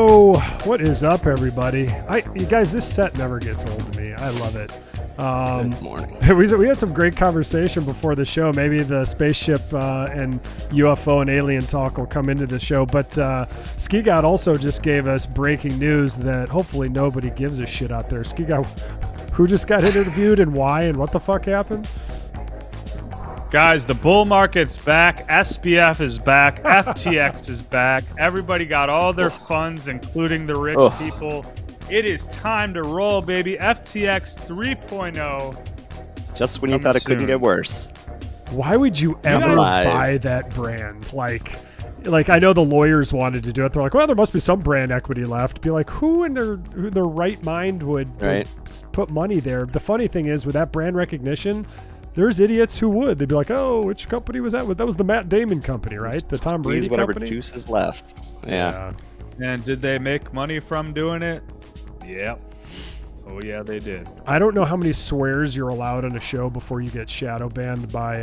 So, what is up, everybody? You guys, this set never gets old to me. I love it. Good morning. We had some great conversation before the show. Maybe the spaceship and UFO and alien talk will come into the show. But Ski God also just gave us breaking news that hopefully nobody gives a shit out there. Ski God, who just got interviewed and why and what the fuck happened? Guys, the bull market's back. SPF is back. FTX is back. Everybody got all their funds, including the rich people. It is time to roll, baby. FTX 3.0. Just when you thought it couldn't get worse. Why would you ever buy that brand? Like I know the lawyers wanted to do it. They're like, well, there must be some brand equity left. Be like, who in their right mind would put money there? The funny thing is, with that brand recognition, there's idiots who would. They'd be like, oh, which company was that? That was the Matt Damon company, right? The Tom Brady whatever company? Juice is left. Yeah. And did they make money from doing it? Yep. Oh, yeah, they did. I don't know how many swears you're allowed on a show before you get shadow banned by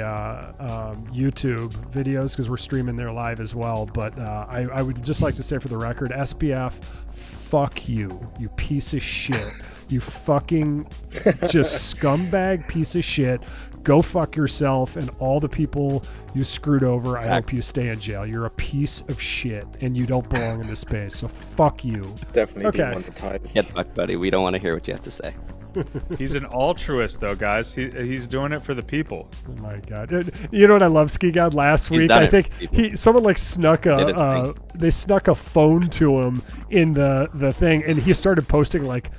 YouTube videos, because we're streaming there live as well. But I would just like to say for the record, SPF, fuck you, you piece of shit. You fucking just scumbag piece of shit. Go fuck yourself and all the people you screwed over. I hope you stay in jail. You're a piece of shit and you don't belong in this space. So fuck you. Definitely didn't want the ties. Get fucked, buddy. We don't want to hear what you have to say. He's an altruist, though, guys. He's doing it for the people. Oh my god! You know what I love, Ski God? Last week, I think someone like snuck they snuck a phone to him in the thing, and he started posting like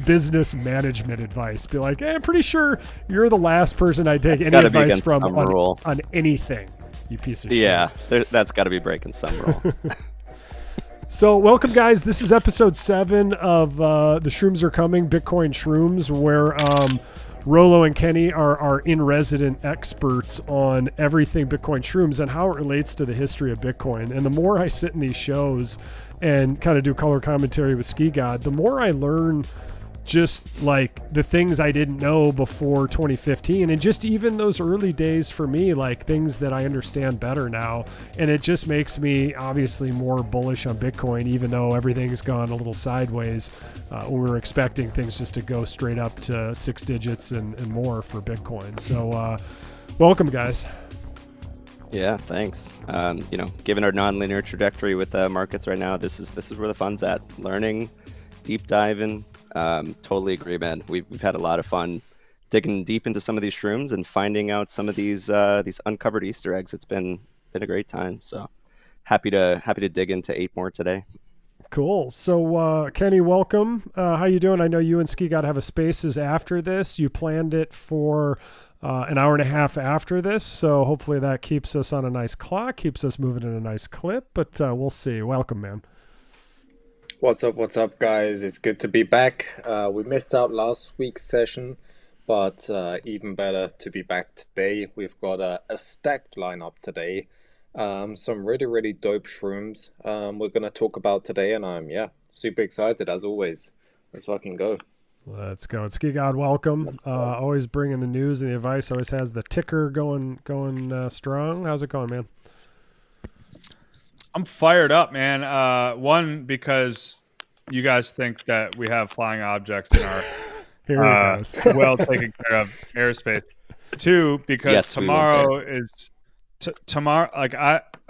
business management advice. Be like, hey, I'm pretty sure you're the last person I take any advice from on anything. You piece of shit. Yeah, that's got to be breaking some rule. So welcome, guys. This is episode 7 of The Shrooms Are Coming, Bitcoin Shrooms, where Rolo and Kenny are in-resident experts on everything Bitcoin Shrooms and how it relates to the history of Bitcoin. And the more I sit in these shows and kind of do color commentary with Ski God, the more I learn just like the things I didn't know before 2015, and just even those early days for me, like things that I understand better now. And it just makes me obviously more bullish on Bitcoin, even though everything's gone a little sideways. We were expecting things just to go straight up to 6 digits and more for Bitcoin. So welcome, guys. Yeah, thanks. Given our nonlinear trajectory with the markets right now, this is where the fun's at. Learning, deep diving. Totally agree, man. We've had a lot of fun digging deep into some of these shrooms and finding out some of these uncovered Easter eggs. It's been a great time. So happy to dig into 8 more today. Cool. So Kenny, welcome. How you doing? I know you and Ski God have a Spaces after this. You planned it for an hour and a half after this, so hopefully that keeps us on a nice clock, keeps us moving in a nice clip. But we'll see. Welcome, man. What's up, guys? It's good to be back. We missed out last week's session, but even better to be back today. We've got a stacked lineup today. Some really dope shrooms we're going to talk about today, and I'm super excited as always. Let's fucking go. Let's go. Ski God, welcome. Always bringing the news and the advice. Always has the ticker going strong. How's it going, man? I'm fired up, man. One, because you guys think that we have flying objects in our well taken care of airspace. 2, because tomorrow is tomorrow. Like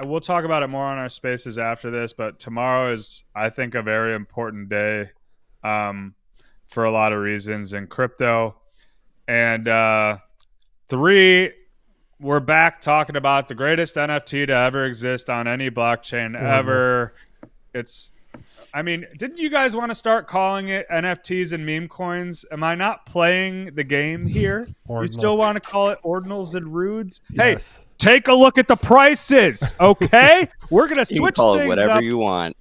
we'll talk about it more on our spaces after this, but tomorrow is, I think, a very important day for a lot of reasons in crypto. And 3. We're back talking about the greatest NFT to ever exist on any blockchain ever. Didn't you guys want to start calling it NFTs and meme coins? Am I not playing the game here? You still want to call it ordinals and rudes? Yes. Hey, take a look at the prices, okay? We're going to switch things up. You can call it whatever you want.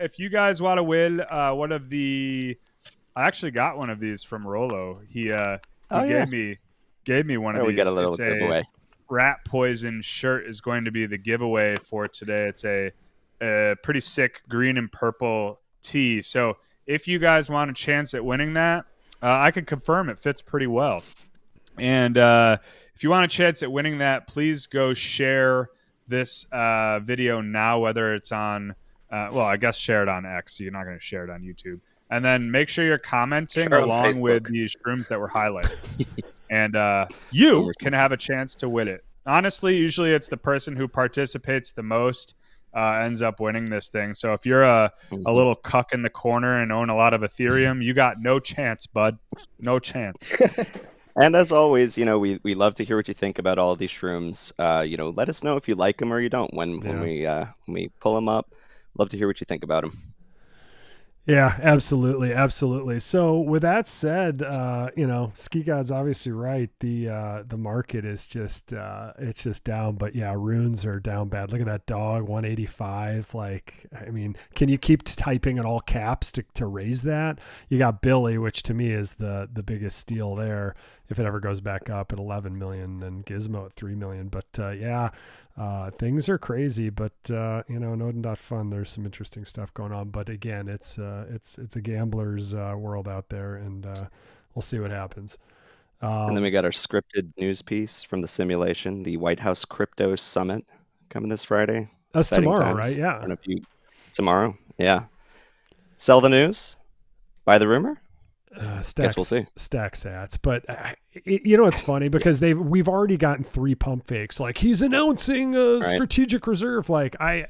If you guys want to win one of the... I actually got one of these from Rolo. He gave me one of these. We got a little giveaway. Rat poison shirt is going to be the giveaway for today. It's a pretty sick green and purple tee. So if you guys want a chance at winning that, I can confirm it fits pretty well. And if you want a chance at winning that, please go share this video now, whether it's on, I guess share it on X. So you're not going to share it on YouTube. And then make sure you're commenting along with these shrooms that were highlighted. And you can have a chance to win it. Honestly, usually it's the person who participates the most ends up winning this thing. So if you're a little cuck in the corner and own a lot of Ethereum, you got no chance, bud. No chance. And as always, we love to hear what you think about all of these shrooms. Let us know if you like them or you don't when we pull them up. Love to hear what you think about them. Yeah, absolutely. Absolutely. So with that said, Ski God's obviously right. The market is just, it's just down, but yeah, runes are down bad. Look at that dog, 185. Like, I mean, can you keep typing in all caps to raise that? You got Billy, which to me is the biggest steal there. If it ever goes back up at 11 million and Gizmo at 3 million. But things are crazy, but Nodin.fun, there's some interesting stuff going on. But again, it's a gambler's world out there, and we'll see what happens. And then we got our scripted news piece from the simulation, the White House Crypto Summit coming this Friday. That's Exciting tomorrow, times. right? Yeah. Tomorrow, yeah. Sell the news, buy the rumor. Stack, we'll see. Stack sats, but it's funny because we've already gotten 3 pump fakes. Like, he's announcing a strategic reserve. Like, I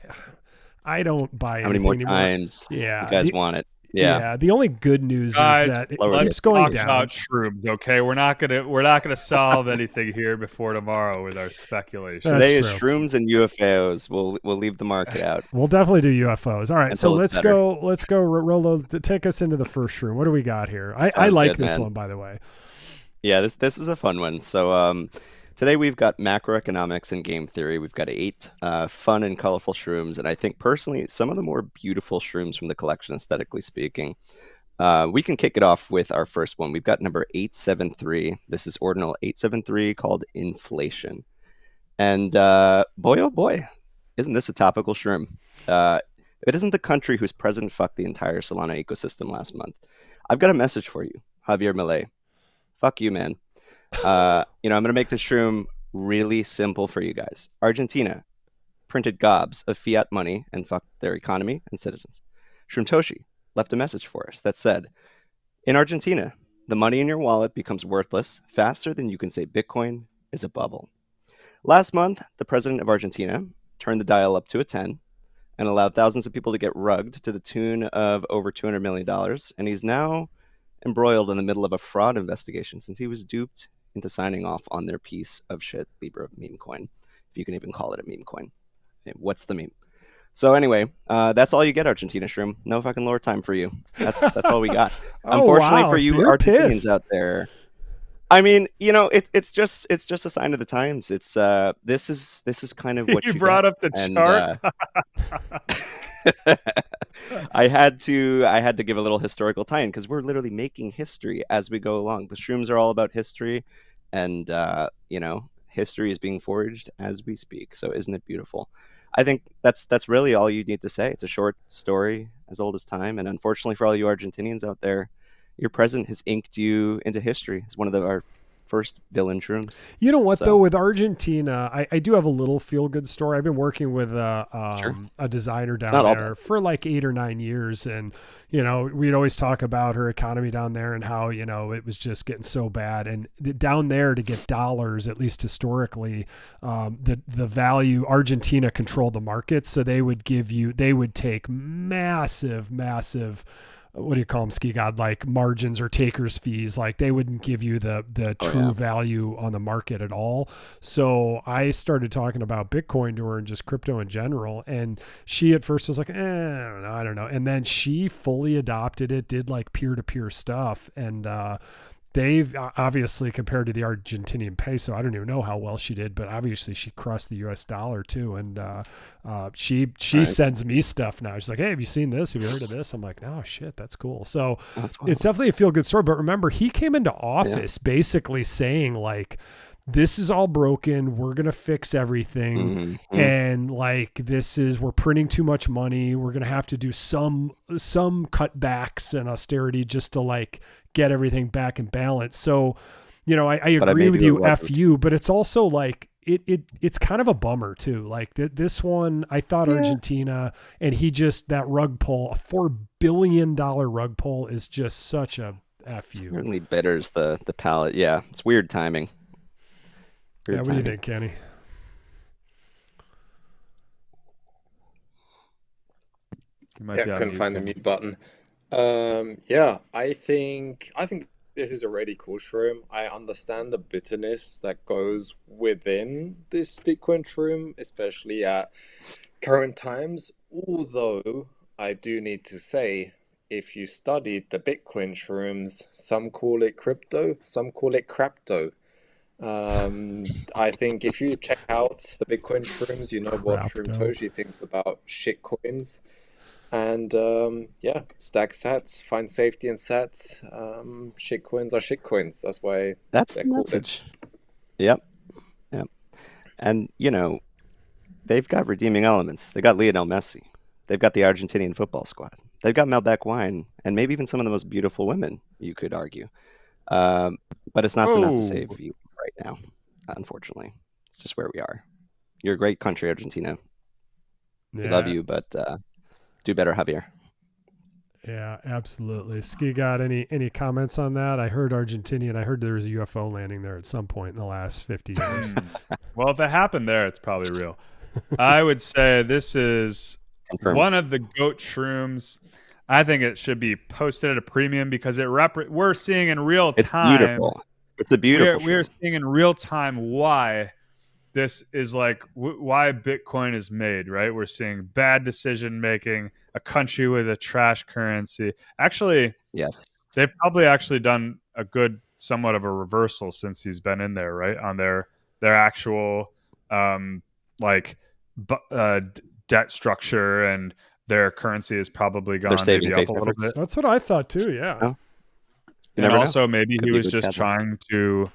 don't buy how many more times. Yeah, you guys want it. Yeah. The only good news guys, is that it let's keeps going talk down. About shrooms, okay? We're not gonna solve anything here before tomorrow with our speculation. Today is shrooms and UFOs. We'll leave the market out. We'll definitely do UFOs. All right, Until so let's go. Rolo, take us into the first shroom. What do we got here? I like this one, by the way. Yeah, this is a fun one. So today we've got macroeconomics and game theory. We've got 8 fun and colorful shrooms, and I think personally some of the more beautiful shrooms from the collection, aesthetically speaking. We can kick it off with our first one. We've got number 873. This is ordinal 873 called Inflation. And boy, oh boy, isn't this a topical shroom? It isn't the country whose president fucked the entire Solana ecosystem last month. I've got a message for you, Javier Milei. Fuck you, man. I'm going to make this shroom really simple for you guys. Argentina printed gobs of fiat money and fucked their economy and citizens. Shroomtoshi left a message for us that said, in Argentina, the money in your wallet becomes worthless faster than you can say Bitcoin is a bubble. Last month, the president of Argentina turned the dial up to a 10 and allowed thousands of people to get rugged to the tune of over $200 million. And he's now embroiled in the middle of a fraud investigation since he was duped into signing off on their piece of shit Libra meme coin, if you can even call it a meme coin. What's the meme? So anyway, that's all you get, Argentina Shroom. No fucking lore time for you. That's all we got. Unfortunately for you Argentinians out there, I mean, it's just a sign of the times. It's this is kind of what you brought up the chart. I had to give a little historical tie-in because we're literally making history as we go along. The shrooms are all about history, and history is being forged as we speak. So isn't it beautiful? I think that's really all you need to say. It's a short story as old as time, and unfortunately for all you Argentinians out there, your president has inked you into history as one of our first villain shrooms. You know what, though, with Argentina, I do have a little feel-good story. I've been working with a designer down there for like 8 or 9 years, and we'd always talk about her economy down there and how it was just getting so bad. And down there, to get dollars, at least historically, the value, Argentina controlled the market, so they would take massive what do you call them, Ski God, like margins or takers fees. Like, they wouldn't give you the true value on the market at all. So I started talking about Bitcoin to her and just crypto in general. And she at first was like, I don't know. And then she fully adopted it, did like peer-to-peer stuff. And, they've obviously, compared to the Argentinian peso, I don't even know how well she did, but obviously she crushed the US dollar too. And she sends me stuff now. She's like, hey, have you seen this? Have you heard of this? I'm like, no, shit, that's cool. So it's definitely a feel-good story. But remember, he came into office basically saying, like, this is all broken. We're going to fix everything. Mm-hmm. And like, we're printing too much money. We're going to have to do some cutbacks and austerity just to like get everything back in balance. So, I agree with you, F you, but it's also like, it's kind of a bummer too. Like this one, I thought Argentina, and that rug pull, a $4 billion rug pull, is just such a fu. Certainly bitters the palate. Yeah, it's weird timing. What do you think, Kenny? Couldn't find the mute button. I think this is a really cool shroom. I understand the bitterness that goes within this Bitcoin shroom, especially at current times. Although I do need to say, if you studied the Bitcoin shrooms, some call it crypto, some call it crapto. I think if you check out the Bitcoin shrooms, you know what Shrooms thinks about shitcoins. And stack sats, find safety in sats. Shitcoins are shitcoins. That's why that's the message. Yep. And they've got redeeming elements. They got Lionel Messi. They've got the Argentinian football squad. They've got Malbec wine, and maybe even some of the most beautiful women, you could argue. But it's not enough to save you right now, unfortunately. It's just where we are. You're a great country, Argentina. We love you, but do better, Javier. Yeah, absolutely. Ski, got any comments on that? I heard Argentinian. I heard there was a UFO landing there at some point in the last 50 years. Well, if it happened there, it's probably real. I would say this is one of the GOAT shrooms. I think it should be posted at a premium because we're seeing in real time. It's beautiful. It's a beautiful. We're seeing in real time why this is like why Bitcoin is made, right? We're seeing bad decision making, a country with a trash currency. Actually, yes, they've probably actually done a good, somewhat of a reversal since he's been in there, right? On their actual debt structure, and their currency has probably gone maybe up a little bit. That's what I thought too. Yeah. Oh. And also maybe he was just trying to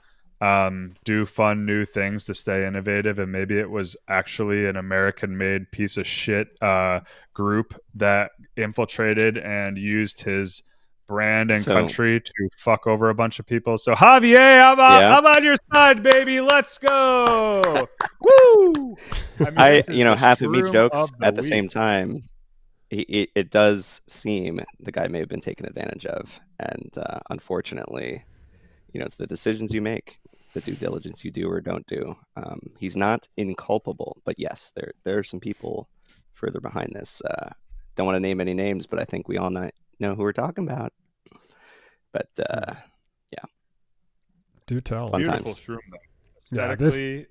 do fun new things to stay innovative, and maybe it was actually an American-made piece of shit group that infiltrated and used his brand and country to fuck over a bunch of people. So Javier, I'm on your side, baby. Let's go. Woo! I half of me jokes at the same time. It does seem the guy may have been taken advantage of, and unfortunately, it's the decisions you make, the due diligence you do or don't do. He's not inculpable, but yes, there are some people further behind this. Don't want to name any names, but I think we all know who we're talking about. But do tell. Fun beautiful times. Shroom, though. Aesthetically,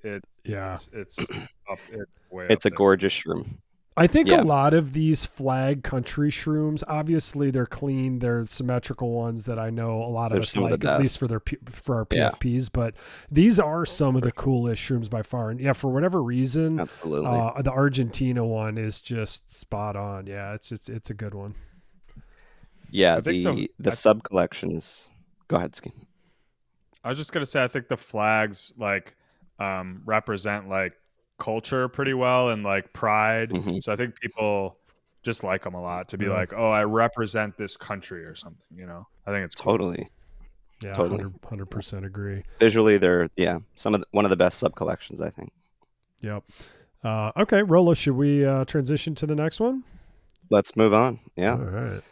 it's a gorgeous shroom. I think a lot of these flag country shrooms, obviously they're clean, they're symmetrical ones that I know a lot of us like, at least for our PFPs, but these are some of the coolest shrooms by far. And for whatever reason, absolutely, the Argentina one is just spot on. Yeah, it's a good one. Yeah, the sub collections. Go ahead, Ski. I was just gonna say, I think the flags represent culture pretty well and pride. Mm-hmm. So I think people just like them a lot to be like, oh, I represent this country or something. I think it's cool. Totally. Yeah, totally. 100% agree. Visually, they're one of the best sub collections, I think. Yep. Okay, Rolo, should we transition to the next one? Let's move on. Yeah. All right.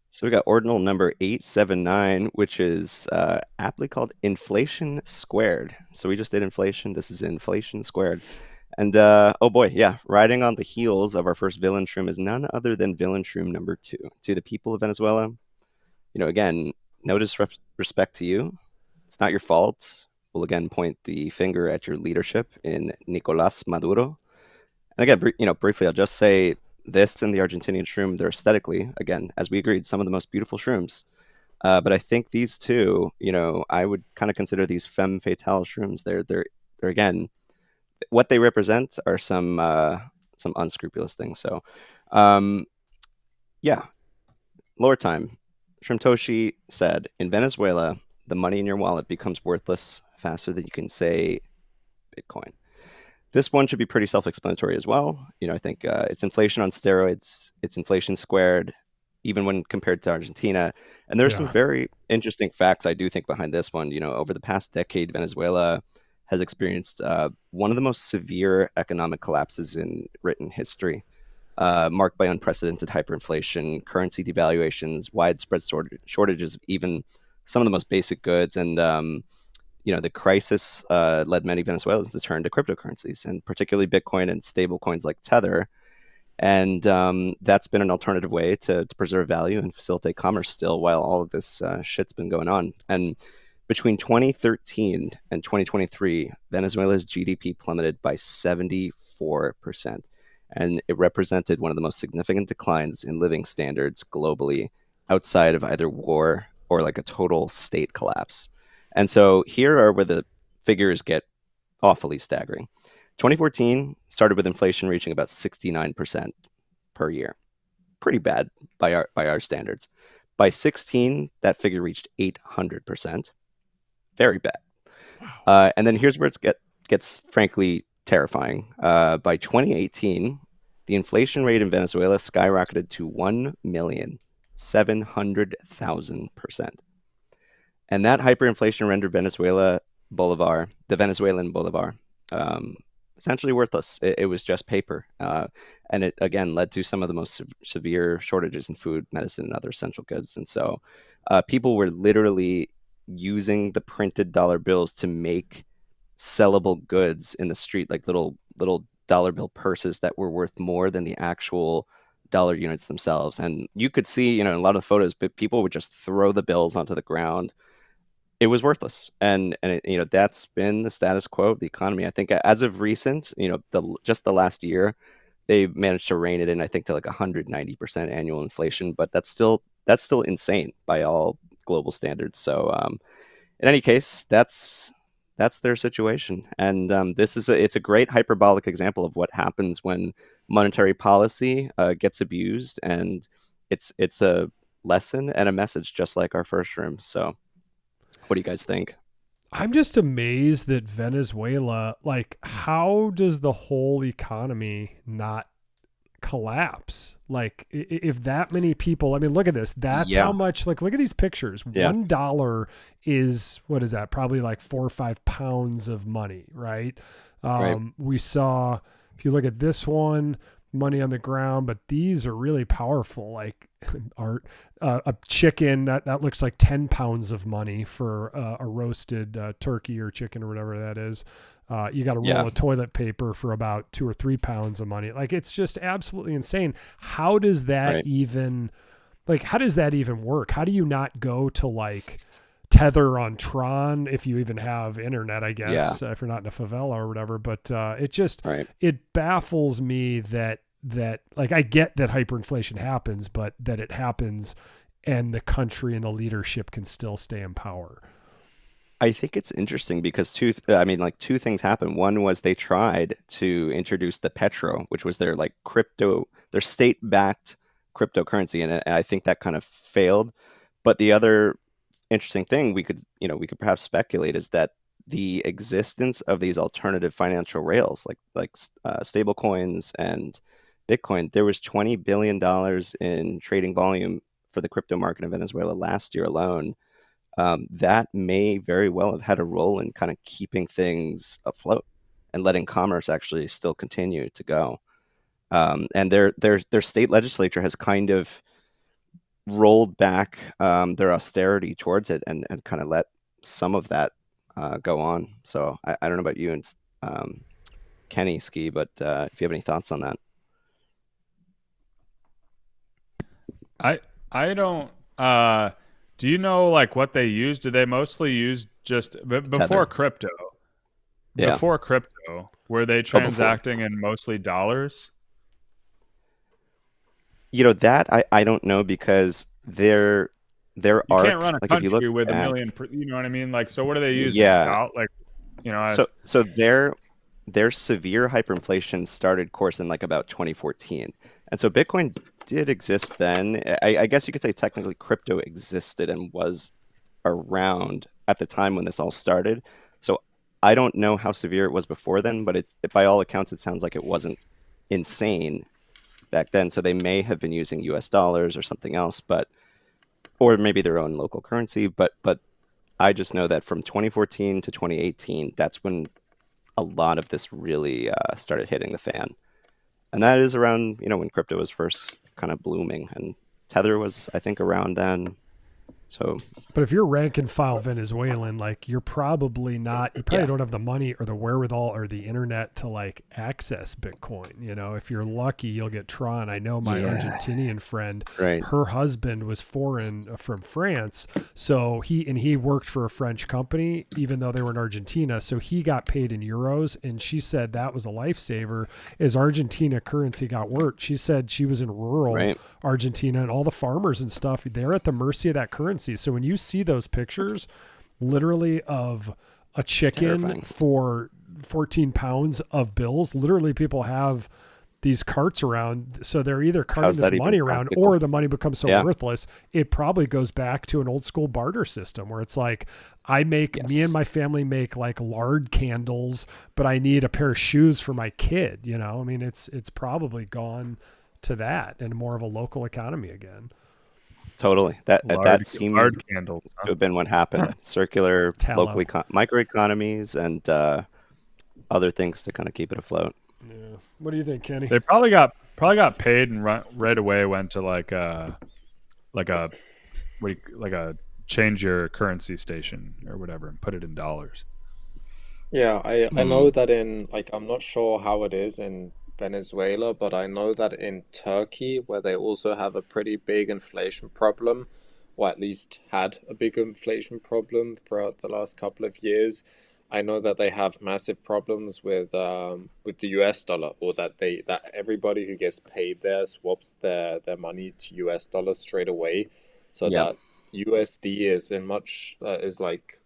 So we got ordinal number 879, which is aptly called inflation squared. So we just did inflation. This is inflation squared. And riding on the heels of our first villain shroom is none other than villain shroom number 2. To the people of Venezuela, again, no disrespect to you. It's not your fault. We'll again point the finger at your leadership in Nicolás Maduro. And again, briefly, I'll just say this and the Argentinian shroom, they're aesthetically, again, as we agreed, some of the most beautiful shrooms. But I think these two, I would kind of consider these femme fatale shrooms. They're again, what they represent are some unscrupulous things. So, lower time. Shrimtoshi said, in Venezuela, the money in your wallet becomes worthless faster than you can say Bitcoin. This one should be pretty self-explanatory as well. I think it's inflation on steroids. It's inflation squared, even when compared to Argentina. And there's some very interesting facts I do think behind this one. Over the past decade, Venezuela has experienced one of the most severe economic collapses in written history, marked by unprecedented hyperinflation, currency devaluations, widespread shortages of even some of the most basic goods, and the crisis led many Venezuelans to turn to cryptocurrencies, and particularly Bitcoin and stable coins like Tether. And that's been an alternative way to preserve value and facilitate commerce still while all of this shit's been going on. And between 2013 and 2023, Venezuela's GDP plummeted by 74%. And it represented one of the most significant declines in living standards globally outside of either war or like a total state collapse. And so here are where the figures get awfully staggering. 2014 started with inflation reaching about 69% per year. Pretty bad by our standards. By 16, that figure reached 800%. Very bad. And then here's where it gets frankly terrifying. By 2018, the inflation rate in Venezuela skyrocketed to 1,700,000%. And that hyperinflation rendered the Venezuelan bolivar, essentially worthless. It was just paper. And it, again, led to some of the most severe shortages in food, medicine, and other essential goods. And so people were literally using the printed dollar bills to make sellable goods in the street, like little dollar bill purses that were worth more than the actual dollar units themselves. And you could see, in a lot of photos, but people would just throw the bills onto the ground. It was worthless, and it, that's been the status quo of the economy. I think as of recent, just the last year, they managed to rein it in. I think to like 190% annual inflation, but that's still insane by all global standards. So, in any case, that's their situation, and it's a great hyperbolic example of what happens when monetary policy gets abused, and it's a lesson and a message, just like our first room. So. What do you guys think? I'm just amazed that Venezuela, like, how does the whole economy not collapse? Like, if that many people, I mean, look at this. That's how much, like, look at these pictures. Yeah. $1 is, what is that? Probably like 4 or 5 pounds of money, right? Right. We saw, if you look at this one, money on the ground, but these are really powerful, like art. A chicken that looks like 10 pounds of money for a roasted turkey or chicken or whatever that is. You got a roll of toilet paper for about 2 or 3 pounds of money. Like, it's just absolutely insane. How does that even work? How do you not go to like Tether on Tron if you even have internet, I guess, if you're not in a favela or whatever, but it just, it baffles me that like, I get that hyperinflation happens, but that it happens and the country and the leadership can still stay in power. I think it's interesting because two things happened. One was they tried to introduce the Petro, which was their their state-backed cryptocurrency, and I think that kind of failed. But the other interesting thing we could perhaps speculate is that the existence of these alternative financial rails, like stable coins and Bitcoin, there was $20 billion in trading volume for the crypto market in Venezuela last year alone. That may very well have had a role in kind of keeping things afloat and letting commerce actually still continue to go. And their state legislature has kind of rolled back their austerity towards it and kind of let some of that go on. So I don't know about you and Kenny Ski, but if you have any thoughts on that. I don't. Do you know like what they use? Do they mostly use just before crypto? Yeah. Before crypto, were they transacting in mostly dollars? That I don't know, because there you are, can't run a country with a million. You know what I mean? Like, so what do they use? Yeah. So their severe hyperinflation started course in like about 2014, and so Bitcoin did exist then. I guess you could say technically crypto existed and was around at the time when this all started. So I don't know how severe it was before then, but by all accounts, it sounds like it wasn't insane back then. So they may have been using US dollars or something else, or maybe their own local currency. But I just know that from 2014 to 2018, that's when a lot of this really started hitting the fan. And that is around, when crypto was first kind of blooming. And Tether was, I think, around then. So, but if you're rank and file Venezuelan, like you probably don't have the money or the wherewithal or the internet to like access Bitcoin. If you're lucky, you'll get Tron. I know my Argentinian friend, her husband was foreign from France. So he worked for a French company, even though they were in Argentina. So he got paid in euros. And she said that was a lifesaver as Argentina currency got worked. She said she was in rural Argentina and all the farmers and stuff, they're at the mercy of that currency. So when you see those pictures literally of a chicken for 14 pounds of bills, literally people have these carts around. So they're either carting this money around or the money becomes so worthless. It probably goes back to an old school barter system where it's like, me and my family make like lard candles, but I need a pair of shoes for my kid. I mean, it's probably gone to that and more of a local economy again. Totally. That seems candles, to have been what happened. Circular, local microeconomies, and other things to kind of keep it afloat. Yeah. What do you think, Kenny? They probably got paid and right away went to like a change your currency station or whatever and put it in dollars. Yeah, I know that I'm not sure how it is in Venezuela, but I know that in Turkey, where they also have a pretty big inflation problem, or at least had a big inflation problem throughout the last couple of years, I know that they have massive problems with the US dollar, or that everybody who gets paid there swaps their money to US dollars straight away, so that USD is like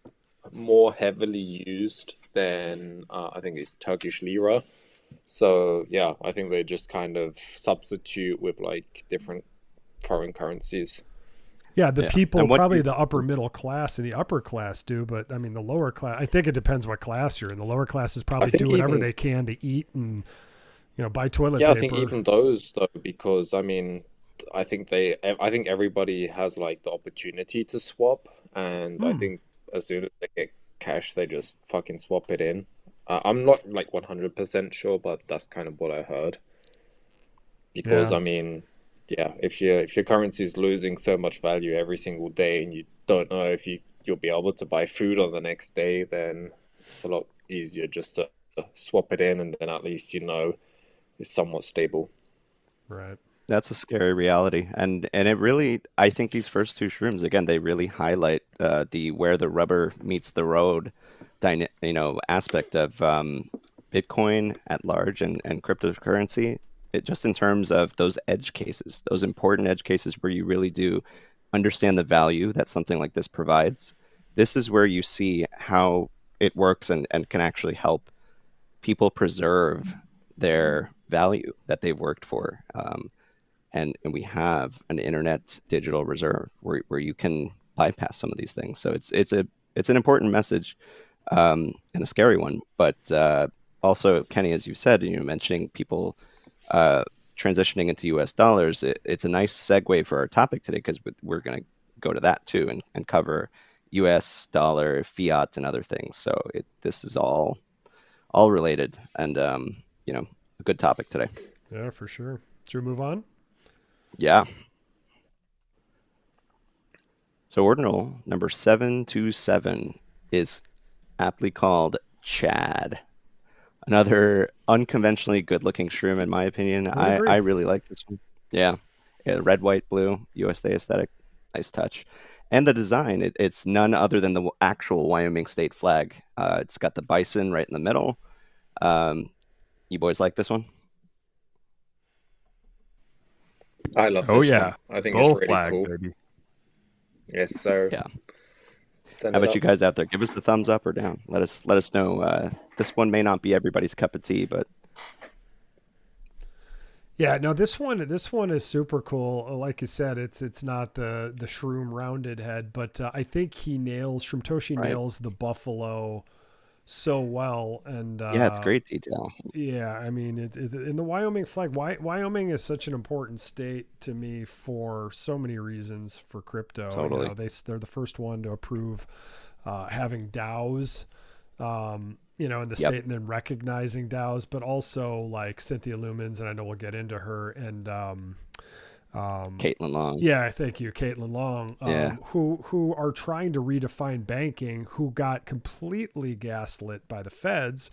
more heavily used than I think it's Turkish lira. So yeah, I think they just kind of substitute with like different foreign currencies. Yeah, people, probably the upper middle class and the upper class do, but I mean the lower class, I think it depends what class you're in. The lower classes probably do whatever they can to eat and buy toilet paper. Yeah, I think even those though, because I mean, I think everybody has like the opportunity to swap, and I think as soon as they get cash, they just fucking swap it in. I'm not like 100% sure, but that's kind of what I heard. Because I mean, if your currency is losing so much value every single day, and you don't know if you'll be able to buy food on the next day, then it's a lot easier just to swap it in, and then at least it's somewhat stable. Right. That's a scary reality, and it really, I think these first two shrooms again, they really highlight the where the rubber meets the road, aspect of Bitcoin at large and cryptocurrency. Just in terms of those edge cases, those important edge cases where you really do understand the value that something like this provides. This is where you see how it works and can actually help people preserve their value that they've worked for. And we have an internet digital reserve where you can bypass some of these things. So it's an important message and a scary one. But also, Kenny, as you said, mentioning people transitioning into U.S. dollars, it's a nice segue for our topic today, because we're going to go to that too and cover U.S. dollar, fiat, and other things. So this is all related, and a good topic today. Yeah, for sure. Should we move on? Yeah. So ordinal number 727 is aptly called Chad. Another unconventionally good-looking shroom, in my opinion. I really like this one. Yeah, red, white, blue, USA aesthetic. Nice touch. And the design, it's none other than the actual Wyoming state flag. It's got the bison right in the middle. You boys like this one? I love this one. I think it's really cool. Baby. Yes, sir. Yeah. How about you guys out there? Give us the thumbs up or down. Let us know. This one may not be everybody's cup of tea, but yeah, no, this one is super cool. Like you said, it's not the shroom rounded head, but I think Shroomtoshi nails the buffalo so well, and yeah, it's great detail. Yeah, I mean, in the Wyoming flag, Wyoming is such an important state to me for so many reasons for crypto. Totally. They're the first one to approve having DAOs, in the state, and then recognizing DAOs, but also like Cynthia Lumens, and I know we'll get into her, and Caitlin Long. Yeah, thank you, Caitlin Long. Yeah. Who are trying to redefine banking, who got completely gaslit by the feds,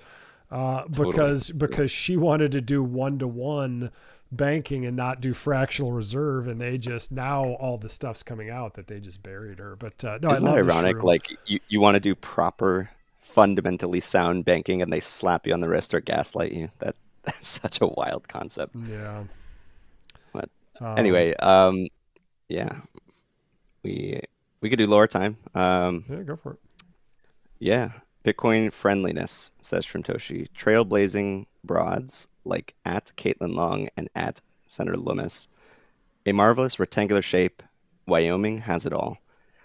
because she wanted to do one-to-one banking and not do fractional reserve, and they just, now all the stuff's coming out that they just buried her. But no, isn't I love that ironic? Like you want to do proper, fundamentally sound banking, and they slap you on the wrist or gaslight you. That's such a wild concept. Yeah. But anyway, yeah, we could do lower time. Yeah, go for it. Yeah. Bitcoin friendliness, says Shrimtoshi. Trailblazing broads like at Caitlin Long and at Senator Loomis. A marvelous rectangular shape. Wyoming has it all.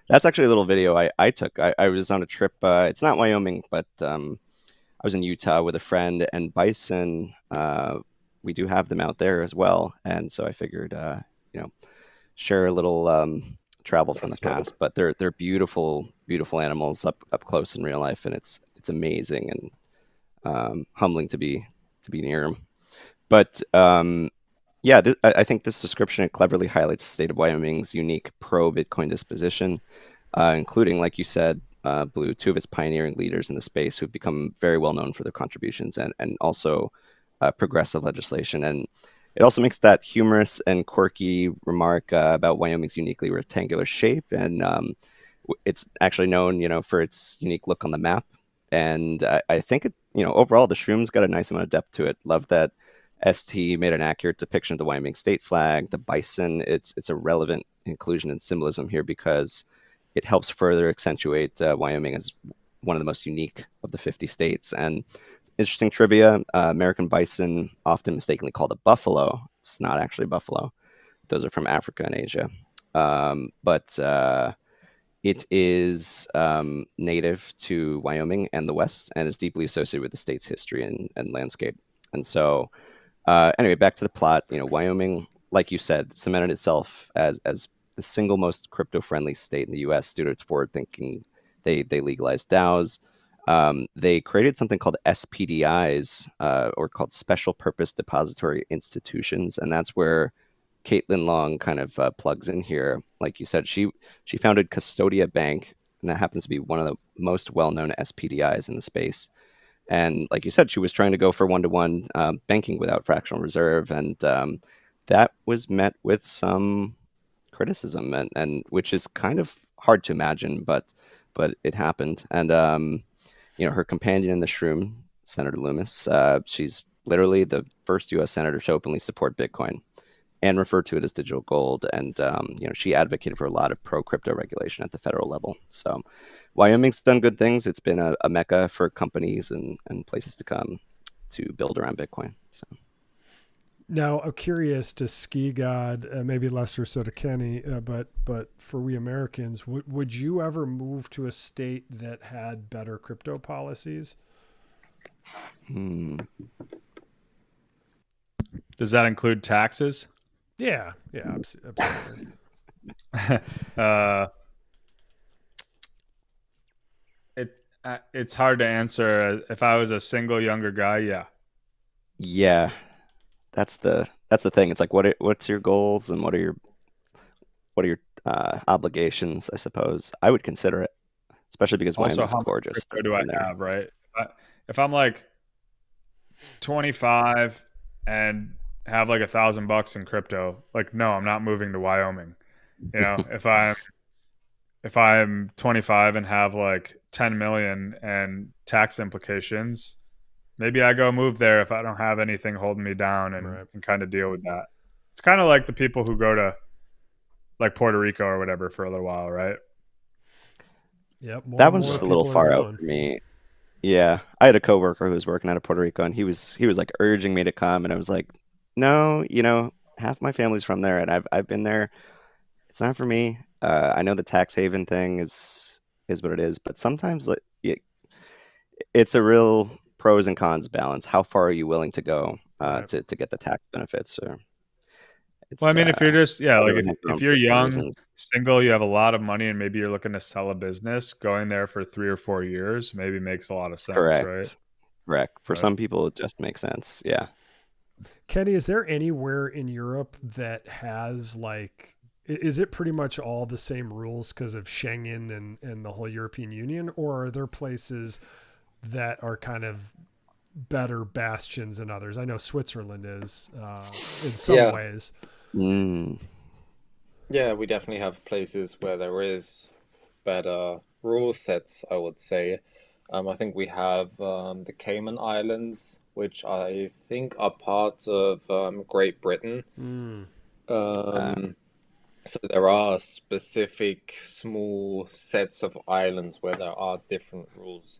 That's actually a little video I took. I was on a trip. It's not Wyoming, but I was in Utah with a friend, and bison, we do have them out there as well. And so I figured, share a little travel from the past. But they're beautiful, beautiful animals up close in real life, and it's amazing and humbling to be near them. But yeah, I think this description cleverly highlights the state of Wyoming's unique pro-Bitcoin disposition, including, like you said, Blue, two of its pioneering leaders in the space who've become very well known for their contributions, and also progressive legislation. And it also makes that humorous and quirky remark about Wyoming's uniquely rectangular shape, and it's actually known, for its unique look on the map. And I think overall the Shrooms got a nice amount of depth to it. Love that ST made an accurate depiction of the Wyoming state flag, the bison. It's a relevant inclusion and symbolism here because it helps further accentuate Wyoming as one of the most unique of the 50 states. And interesting trivia, American bison, often mistakenly called a buffalo. It's not actually buffalo. Those are from Africa and Asia. But it is native to Wyoming and the West, and is deeply associated with the state's history and landscape. And so anyway, back to the plot. Wyoming, like you said, cemented itself as the single most crypto-friendly state in the U.S. due to its forward-thinking. They legalized DAOs. They created something called SPDIs, or called Special Purpose Depository Institutions, and that's where Caitlin Long kind of plugs in here. Like you said, she founded Custodia Bank, and that happens to be one of the most well-known SPDIs in the space. And like you said, she was trying to go for one-to-one banking without fractional reserve, and that was met with some criticism, and which is kind of hard to imagine, but it happened. And her companion in the Shroom, Senator Loomis, she's literally the first U.S. senator to openly support Bitcoin and refer to it as digital gold. And she advocated for a lot of pro-crypto regulation at the federal level. So Wyoming's done good things. It's been a mecca for companies and places to come to build around Bitcoin. So now I'm curious to Ski God, maybe lesser so to Kenny, but for we Americans, would you ever move to a state that had better crypto policies? Does that include taxes? Yeah, absolutely. It's hard to answer. If I was a single younger guy, yeah. Yeah, that's the thing. It's like what's your goals and what are your obligations? I suppose I would consider it, especially because Wyoming's gorgeous. Also, how much crypto do I have, right? If I'm like 25 and have like $1,000 in crypto, like, no, I'm not moving to Wyoming. If I'm 25 and have like 10 million and tax implications, maybe I go move there if I don't have anything holding me down and kind of deal with that. It's kind of like the people who go to like Puerto Rico or whatever for a little while, right? Yep. That was just a little far out for me. Yeah, I had a coworker who was working out of Puerto Rico, and he was like urging me to come, and I was like, no, half my family's from there, and I've been there. It's not for me. I know the tax haven thing is what it is, but sometimes it's a real pros and cons balance. How far are you willing to go to get the tax benefits? Or Well, I mean, if you're just everyone has their if own you're personal young, reasons. single, you have a lot of money, and maybe you're looking to sell a business, going there for 3 or 4 years maybe makes a lot of sense, right? Correct. For Right. some people, it just makes sense. Yeah. Kenny, is there anywhere in Europe that has like, is it pretty much all the same rules because of Schengen and the whole European Union, or are there places that are kind of better bastions than others? I know Switzerland is in some ways. Mm. Yeah, we definitely have places where there is better rule sets, I would say. I think we have the Cayman Islands, which I think are part of Great Britain. So there are specific small sets of islands where there are different rules.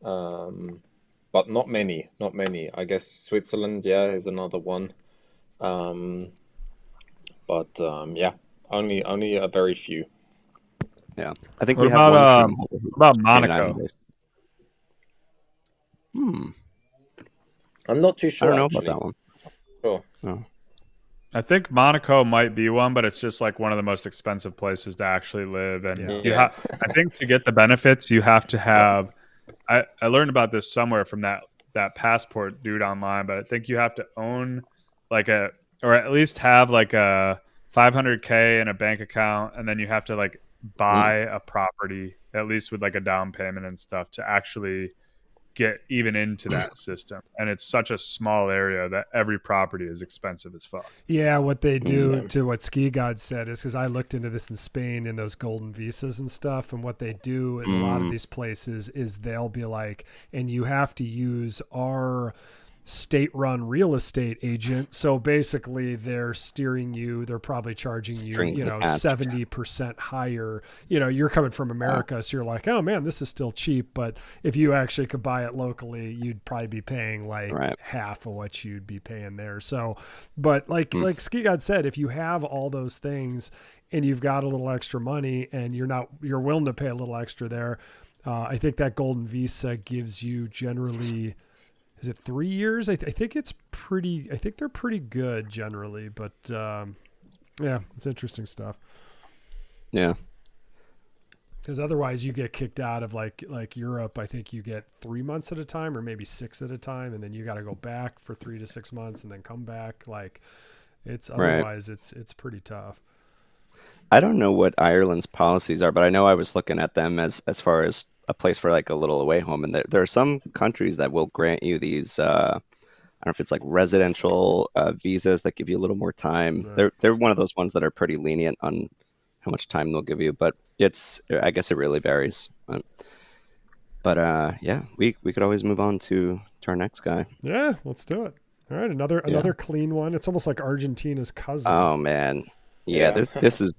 But not many, not many. I guess Switzerland, yeah, is another one. Yeah, only a very few. Yeah. I think What we have one about shroom holder who's what about Cayman Monaco? Island based. I'm not too I sure, don't know actually. about that one. Oh, Oh. I think Monaco might be one, but it's just like one of the most expensive places to actually live. And yeah. I think to get the benefits, you have to have. I learned about this somewhere from that passport dude online, but I think you have to own like or at least have like a 500K in a bank account, and then you have to like buy a property at least with like a down payment and stuff to actually get even into that system. And it's such a small area that every property is expensive as fuck. Yeah, what they do to what Ski God said is, because I looked into this in Spain in those golden visas and stuff, and what they do in a lot of these places is they'll be like, and you have to use our state-run real estate agent. So basically, they're steering you. They're probably charging you, Strings attached. 70% higher. You're coming from America, so you're like, oh man, this is still cheap. But if you actually could buy it locally, you'd probably be paying like half of what you'd be paying there. So, but like Ski God said, if you have all those things and you've got a little extra money and you're willing to pay a little extra there, I think that golden visa gives you generally. Is it 3 years? I think it's pretty. I think they're pretty good generally, but yeah, it's interesting stuff. Yeah, because otherwise you get kicked out of like Europe. I think you get 3 months at a time, or maybe 6 at a time, and then you got to go back for 3 to 6 months and then come back. Like it's otherwise it's pretty tough. I don't know what Ireland's policies are, but I know I was looking at them as far as a place for like a little away home, and there are some countries that will grant you these. I don't know if it's like residential visas that give you a little more time. Right. They're one of those ones that are pretty lenient on how much time they'll give you, but I guess it really varies. But yeah, we could always move on to our next guy. Yeah, let's do it. All right, another clean one. It's almost like Argentina's cousin. Oh man, yeah. This is.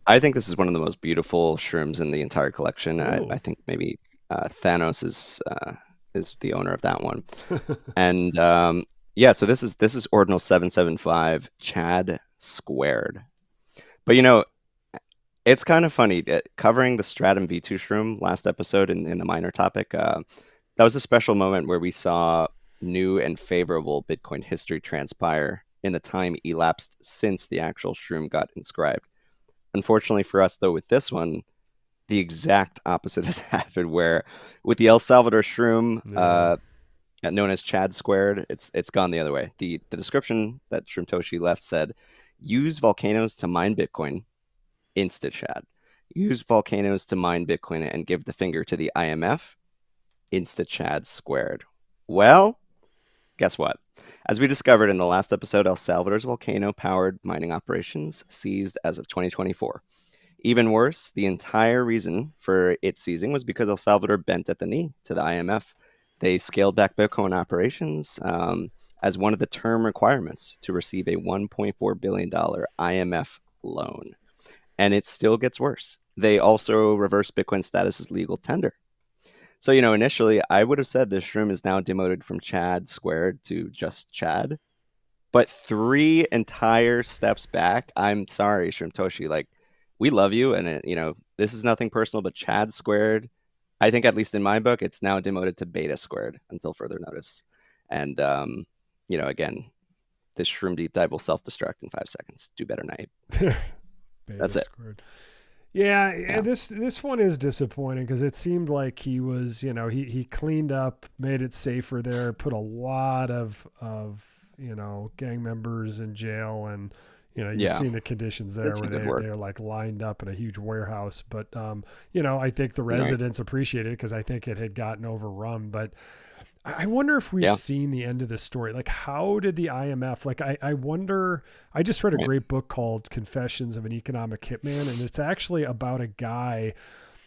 I think this is one of the most beautiful shrooms in the entire collection. I think maybe Thanos is the owner of that one. And yeah, so this is Ordinal 775 Chad squared. But it's kind of funny that covering the Stratum V2 shroom last episode in the minor topic, that was a special moment where we saw new and favorable Bitcoin history transpire in the time elapsed since the actual shroom got inscribed. Unfortunately for us, though, with this one, the exact opposite has happened, where with the El Salvador shroom, known as Chad squared, it's gone the other way. The description that Shroomtoshi left said, use volcanoes to mine Bitcoin, insta Chad. Use volcanoes to mine Bitcoin and give the finger to the IMF, insta Chad squared. Well, guess what? As we discovered in the last episode, El Salvador's volcano-powered mining operations ceased as of 2024. Even worse, the entire reason for it ceasing was because El Salvador bent at the knee to the IMF. They scaled back Bitcoin operations as one of the term requirements to receive a $1.4 billion IMF loan. And it still gets worse. They also reversed Bitcoin status as legal tender. So, initially I would have said this shroom is now demoted from Chad squared to just Chad. But 3 entire steps back, I'm sorry, Shroomtoshi, like, we love you. And, this is nothing personal, but Chad squared, I think, at least in my book, it's now demoted to beta squared until further notice. And, again, this shroom deep dive will self-destruct in 5 seconds. Do better, Night. That's it. Yeah, this one is disappointing because it seemed like he was, he cleaned up, made it safer there, put a lot of gang members in jail, and you've seen the conditions there where they're like lined up in a huge warehouse. But I think the residents appreciated it because I think it had gotten overrun. But I wonder if we've seen the end of this story. Like, how did the IMF, like, I wonder, I just read a great book called Confessions of an Economic Hitman, and it's actually about a guy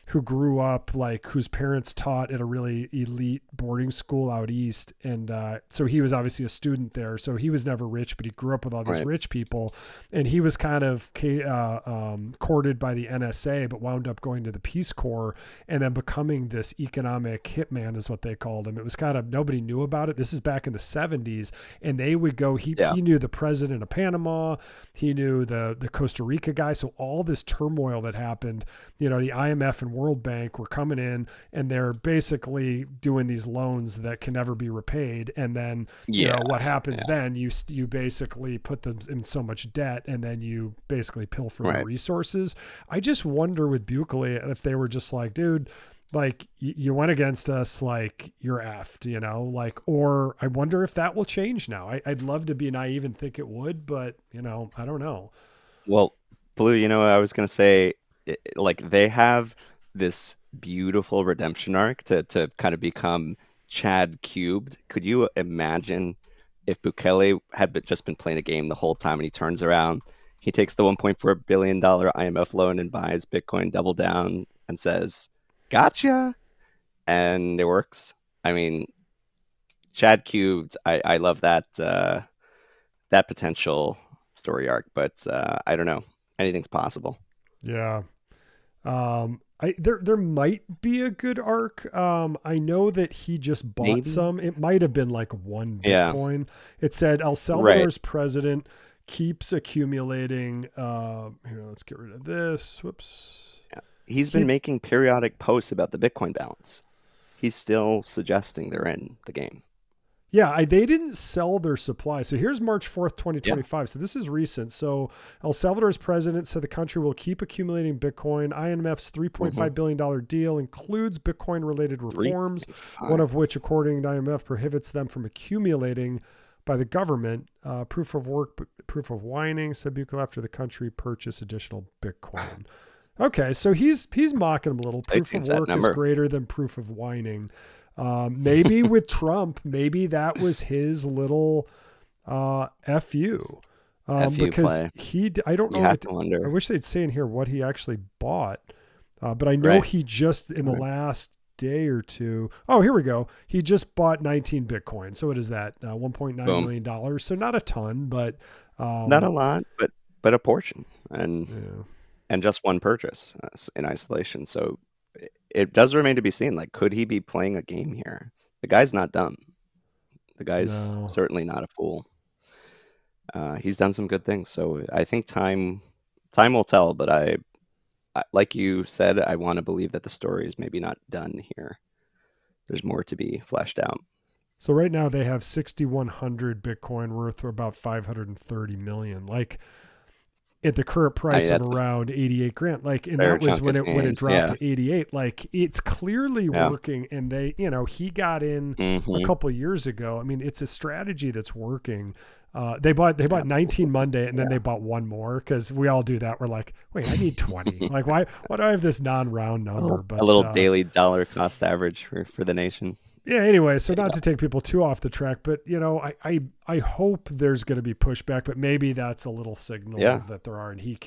who grew up, like, whose parents taught at a really elite boarding school out east. And so he was obviously a student there. So he was never rich, but he grew up with all these rich people. And he was kind of courted by the NSA, but wound up going to the Peace Corps and then becoming this economic hitman is what they called him. It was kind of, nobody knew about it. This is back in the 70s. And they would go, he knew the president of Panama. He knew the Costa Rica guy. So all this turmoil that happened, the IMF and World Bank were coming in and they're basically doing these loans that can never be repaid. And then, what happens then, you basically put them in so much debt and then you basically pilfer the resources. I just wonder with Bukele if they were just like, dude, like you went against us, like you're effed, or I wonder if that will change now. I'd love to be naive and think it would, but I don't know. Well, Blue, I was going to say, like, they have this beautiful redemption arc to kind of become Chad cubed. Could you imagine if Bukele had just been playing a game the whole time and he turns around, he takes the $1.4 billion IMF loan and buys Bitcoin, double down, and says, gotcha, and it works? I mean, Chad cubed. I love that that potential story arc, but I don't know. Anything's possible. Yeah. There might be a good arc. I know that he just bought some. It might have been like 1 Bitcoin. It said El Salvador's president keeps accumulating. Here, let's get rid of this. Whoops. Yeah. He's been making periodic posts about the Bitcoin balance. He's still suggesting they're in the game. Yeah, they didn't sell their supply. So here's March 4th, 2025. Yeah. So this is recent. So El Salvador's president said the country will keep accumulating Bitcoin. IMF's $3.5 billion deal includes Bitcoin-related reforms, one of which, according to IMF, prohibits them from accumulating by the government. Proof of work, proof of whining, said Bukele, after the country purchase additional Bitcoin. Okay, so he's mocking him a little. Proof of work is greater than proof of whining. Maybe with Trump, maybe that was his little FU. Because play. I don't know. I wish they'd say in here what he actually bought. But I know he just in the last day or two. Oh, here we go. He just bought 19 Bitcoin. So what is that? $1.9 million. So not a ton, but not a lot, but a portion, and just one purchase in isolation. So it does remain to be seen. Like, could he be playing a game here? The guy's not dumb. The guy's certainly not a fool. He's done some good things. So I think time will tell. But I like you said, I want to believe that the story is maybe not done here. There's more to be fleshed out. So right now they have 6,100 Bitcoin worth about 530 million. Like, at the current price of around 88 grand, like, and that was when it dropped to 88. Like, it's clearly working, and they, he got in a couple of years ago. I mean, it's a strategy that's working. They bought 19 Monday, and then they bought one more because we all do that. We're like, wait, I need 20. Like, why do I have this non-round number? But a little daily dollar cost average for the nation. Yeah. Anyway, so not to take people too off the track, but I hope there's going to be pushback, but maybe that's a little signal that there are, and he's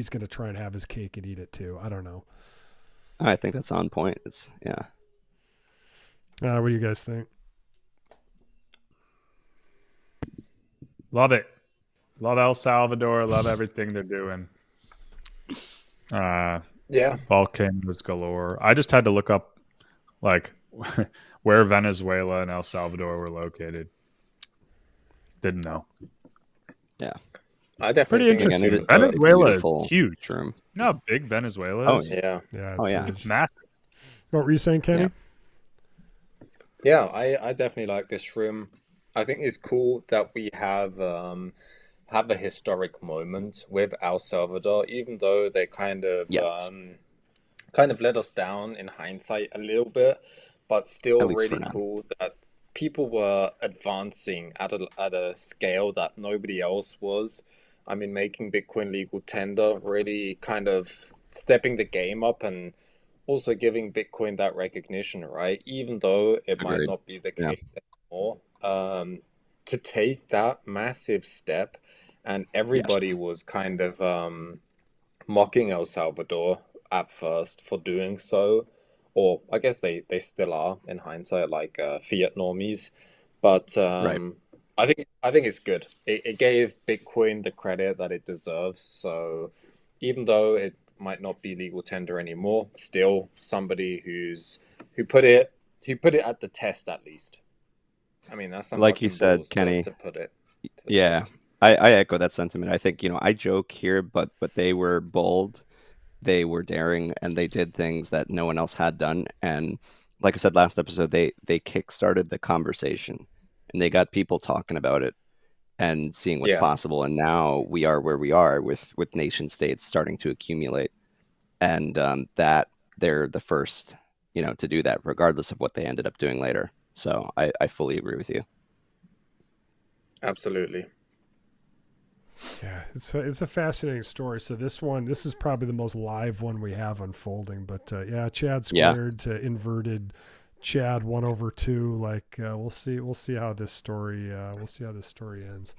going to try and have his cake and eat it too. I don't know. I think that's on point. It's What do you guys think? Love it. Love El Salvador. Love everything they're doing. Volcanoes galore. I just had to look up, like, where Venezuela and El Salvador were located. Didn't know. Yeah. I definitely pretty interesting. Venezuela is huge. You know how big Venezuela is? Oh, yeah. It's massive. What were you saying, Kenny? Yeah, I definitely like this shroom. I think it's cool that we have a historic moment with El Salvador, even though they Yes, kind of let us down in hindsight a little bit, but at still least for really now. cool that people were advancing at a scale that nobody else was. I mean, making Bitcoin legal tender, really kind of stepping the game up and also giving Bitcoin that recognition, right? Even though it might Agreed. not be the Yeah. case anymore, to take that massive step, and Yes. everybody was kind of mocking El Salvador at first for doing so, or I guess they still are in hindsight, like fiat normies. But Right. I think it's good. It gave Bitcoin the credit that it deserves. So even though it might not be legal tender anymore, still somebody who put it who put it at the test at least. I mean, that's some Like you fucking said, balls Kenny. to put it to the Yeah, test. I echo that sentiment. I think, I joke here, but they were bold, they were daring, and they did things that no one else had done. And like I said last episode, they kickstarted the conversation, and they got people talking about it and seeing what's Yeah, possible. And now we are where we are with nation states starting to accumulate, and that they're the first, to do that, regardless of what they ended up doing later. So I fully agree with you. absolutely. Yeah, it's a fascinating story. So this is probably the most live one we have unfolding. But yeah, Chad Yeah, squared to inverted Chad 1/2. Like we'll see how this story ends.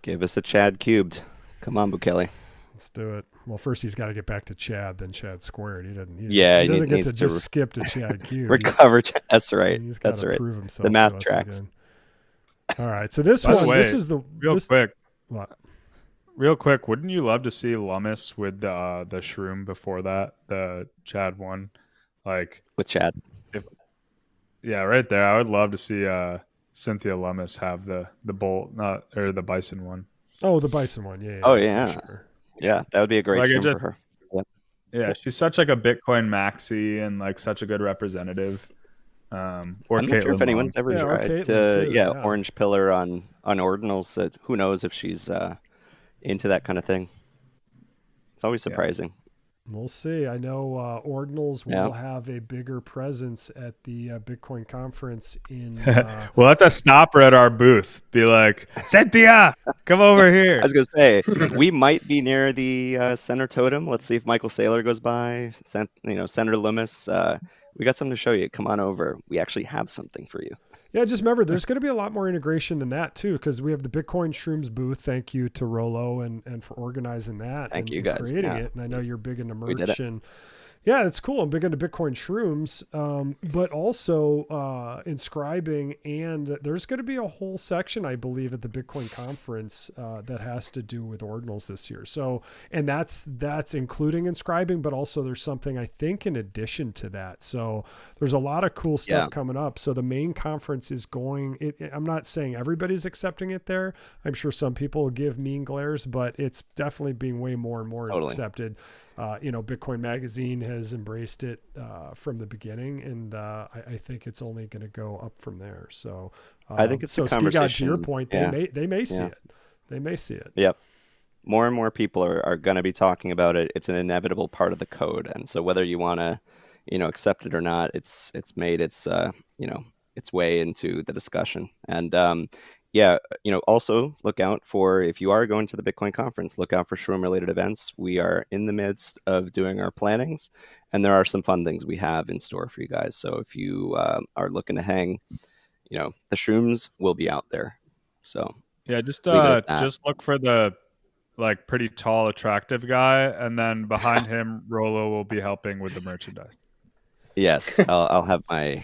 give us a Chad cubed. Come on, Bukele. Let's do it. Well, first he's got to get back to Chad, then Chad squared. He doesn't. Yeah, He he doesn't get to needs to just skip to Chad cube. recover. That's right. He's got That's to right. prove The himself to math us tracks. again. All right. So this By the one, way, this is the real this. quick, What? real quick, wouldn't you love to see Lummis with the shroom before that, the Chad one? Like, With Chad. if yeah, right there. I would love to see Cynthia Lummis have the bolt, not or the bison one. Oh, the bison one. Yeah, Oh yeah, for yeah, sure. yeah. That would be a great Like it shroom for just her. Yeah. yeah, she's such like a Bitcoin maxi and like such a good representative. Or I'm not sure if Caitlin Long. anyone's ever Yeah, or tried Caitlin to, too. yeah, Yeah. orange pillar on ordinals. Who knows if she's into that kind of thing? It's always Yeah. surprising. We'll see. I know Ordinals Yeah. will have a bigger presence at the Bitcoin conference in. We'll have to stop her at our booth. Be like, Cynthia, come over I here. was gonna say we might be near the center totem. Let's see if Michael Saylor goes by. Senator Loomis. We got something to show you. Come on over. We actually have something for you. Yeah, just remember, there's going to be a lot more integration than that too, because we have the Bitcoin Shrooms booth. Thank you to Rollo and for organizing that Thank you and guys. creating Yeah, it. And I know you're big into we did it. merch and yeah, it's cool. I'm big into Bitcoin Shrooms, but also inscribing. And there's going to be a whole section, I believe, at the Bitcoin conference that has to do with ordinals this year. So, and that's including inscribing, but also there's something I think in addition to that. So there's a lot of cool stuff Yeah. coming up. So the main conference is going. I'm not saying everybody's accepting it there. I'm sure some people will give mean glares, but it's definitely being way more and more Totally. accepted. Bitcoin Magazine has embraced it from the beginning, and I think it's only going to go up from there. So, I think it's so a Ski God, to conversation. your point, Yeah. they may see Yeah. it. They may see it. Yep. More and more people are going to be talking about it. It's an inevitable part of the code, and so whether you want to, accept it or not, it's made its way into the discussion. And yeah, also look out for, if you are going to the Bitcoin conference, look out for Shroom related events. We are in the midst of doing our plannings, and there are some fun things we have in store for you guys. So if you are looking to hang, the Shrooms will be out there. So Yeah, leave it at that. just look for the like pretty tall, attractive guy, and then behind him, Rolo will be helping with the merchandise. Yes, I'll have my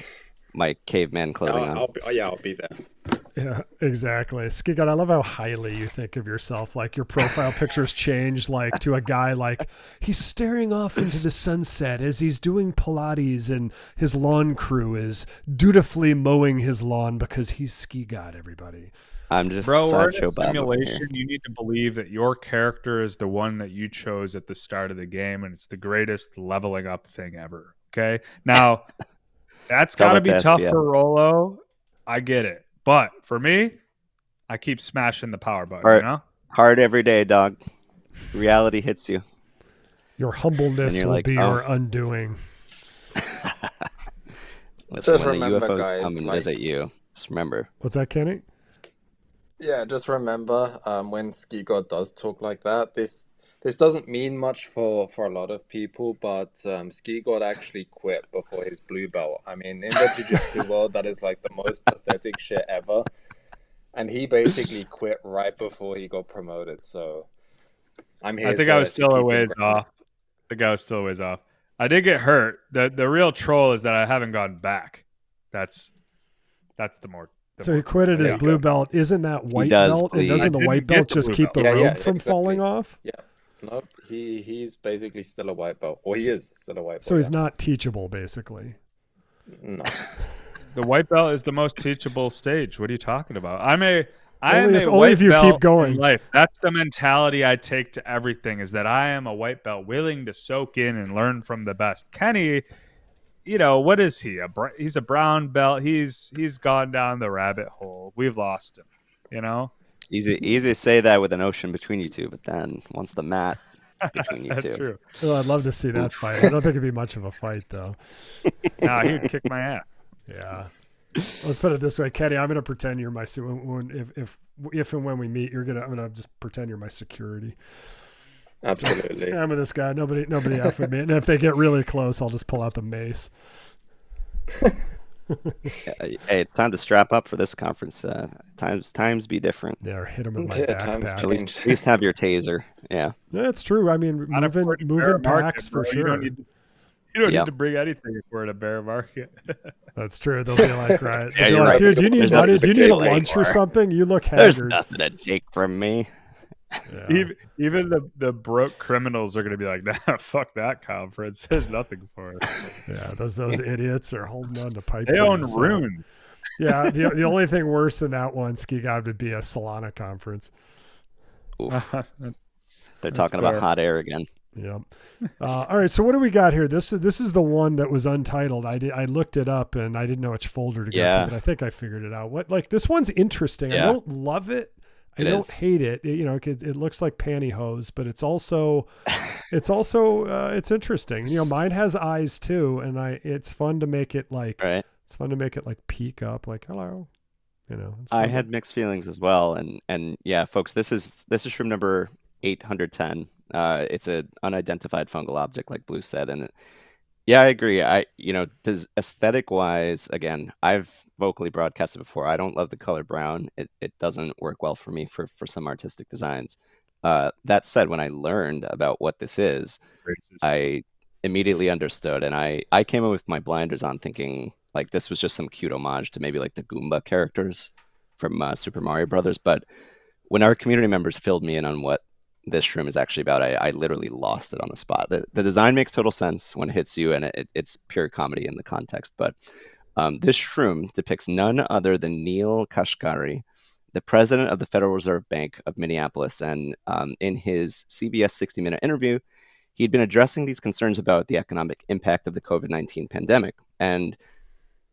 caveman clothing on. I'll be there. Yeah, exactly. Ski God, I love how highly you think of yourself. Like your profile pictures change, like to a guy like he's staring off into the sunset as he's doing Pilates, and his lawn crew is dutifully mowing his lawn because he's Ski God. Everybody. I'm just Bro, we're in Sideshow a Bob over here. simulation. You need to believe that your character is the one that you chose at the start of the game, and it's the greatest leveling up thing ever. Okay, now that's Tell got to that be to tough SBF. for Rolo. I get it, But for me, I keep smashing the power button, Hard, you know? hard every day, dog. Reality hits you. Your humbleness will like, be your undoing. Listen, Just when the remember, UFOs guys, come and like, visit you, just remember. What's that, Kenny? yeah, just remember, when Ski God does talk like that, this doesn't mean much for a lot of people, but Ski God actually quit before his blue belt. I mean, in the jiu-jitsu world, that is like the most pathetic shit ever. And he basically quit right before he got promoted. So I'm here. I think I was still a ways off. I did get hurt. The real troll is that I haven't gone back. That's the more. So he quit at his blue belt. Isn't that white belt? bleed. And doesn't the white belt just keep the robe from falling off? Yeah. Nope. He's basically still a white belt. Or he is still a white belt. So he's not teachable, basically. No. The white belt is the most teachable stage. What are you talking about? Only if you keep going. Life. That's the mentality I take to everything, is that I am a white belt willing to soak in and learn from the best. Kenny, what is he? He's a brown belt. He's gone down the rabbit hole. We've lost him, It's easy to say that with an ocean between you two, but then once the mat is between you That's two. That's true. Well, I'd love to see that fight. I don't think it'd be much of a fight, though. Nah, he would kick my ass. Yeah. Let's put it this way, Kenny. I'm going to pretend you're my if and when we meet, I'm going to just pretend you're my security. Absolutely. I'm with this guy. Nobody F with me. And if they get really close, I'll just pull out the mace. Hey, it's time to strap up for this conference. Times be different. Yeah, or hit him with my backpack. At least have your taser. Yeah. That's true. I mean, moving packs for sure. You don't need to bring anything for it a bear market. That's true. They'll be like, right. Yeah, you're right. Dude, do you need money? Do you need a lunch or something? You look haggard. There's nothing to take from me. Yeah. Even the broke criminals are going to be like, nah, fuck that conference. There's nothing for us. Yeah, those idiots are holding on to pipe. They own runes. Yeah, the only thing worse than that one, Ski God, would be a Solana conference. They're talking about hot air again. Yeah. All right. So what do we got here? This is the one that was untitled. I looked it up and I didn't know which folder to go to, but I think I figured it out. This one's interesting. I don't love it. I don't hate it. It looks like pantyhose, but it's also it's interesting. Mine has eyes too, and it's fun to make it like it's fun to make it like peek up, like hello. I had mixed feelings as well, and yeah, folks, this is shroom number 810. It's an unidentified fungal object, like Blue said, and yeah, I agree. Aesthetic wise, again, I've vocally broadcasted before. I don't love the color brown. It doesn't work well for me for some artistic designs. That said, when I learned about what this is, I immediately understood, and I came in with my blinders on, thinking like this was just some cute homage to maybe like the Goomba characters from Super Mario Brothers. But when our community members filled me in on what this shroom is actually about, I literally lost it on the spot. The design makes total sense when it hits you, and it's pure comedy in the context. But this shroom depicts none other than Neil Kashkari, the president of the Federal Reserve Bank of Minneapolis. And in his CBS 60-minute interview, he'd been addressing these concerns about the economic impact of the COVID-19 pandemic, and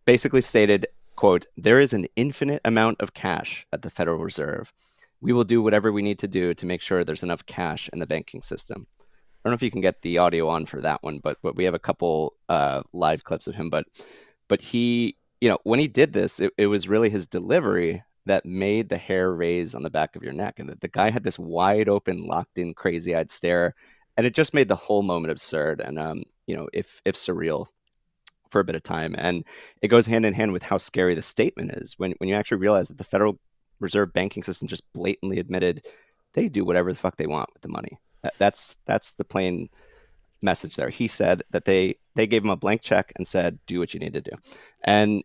basically stated, quote, "There is an infinite amount of cash at the Federal Reserve. We will do whatever we need to do to make sure there's enough cash in the banking system." I don't know if you can get the audio on for that one, but we have a couple live clips of him. But he, when he did this, it was really his delivery that made the hair raise on the back of your neck. And the guy had this wide open, locked in, crazy-eyed stare, and it just made the whole moment absurd and, if surreal for a bit of time. And it goes hand in hand with how scary the statement is when you actually realize that the Federal Reserve banking system just blatantly admitted they do whatever the fuck they want with the money. That's the plain message there. He said that they gave him a blank check and said, do what you need to do. And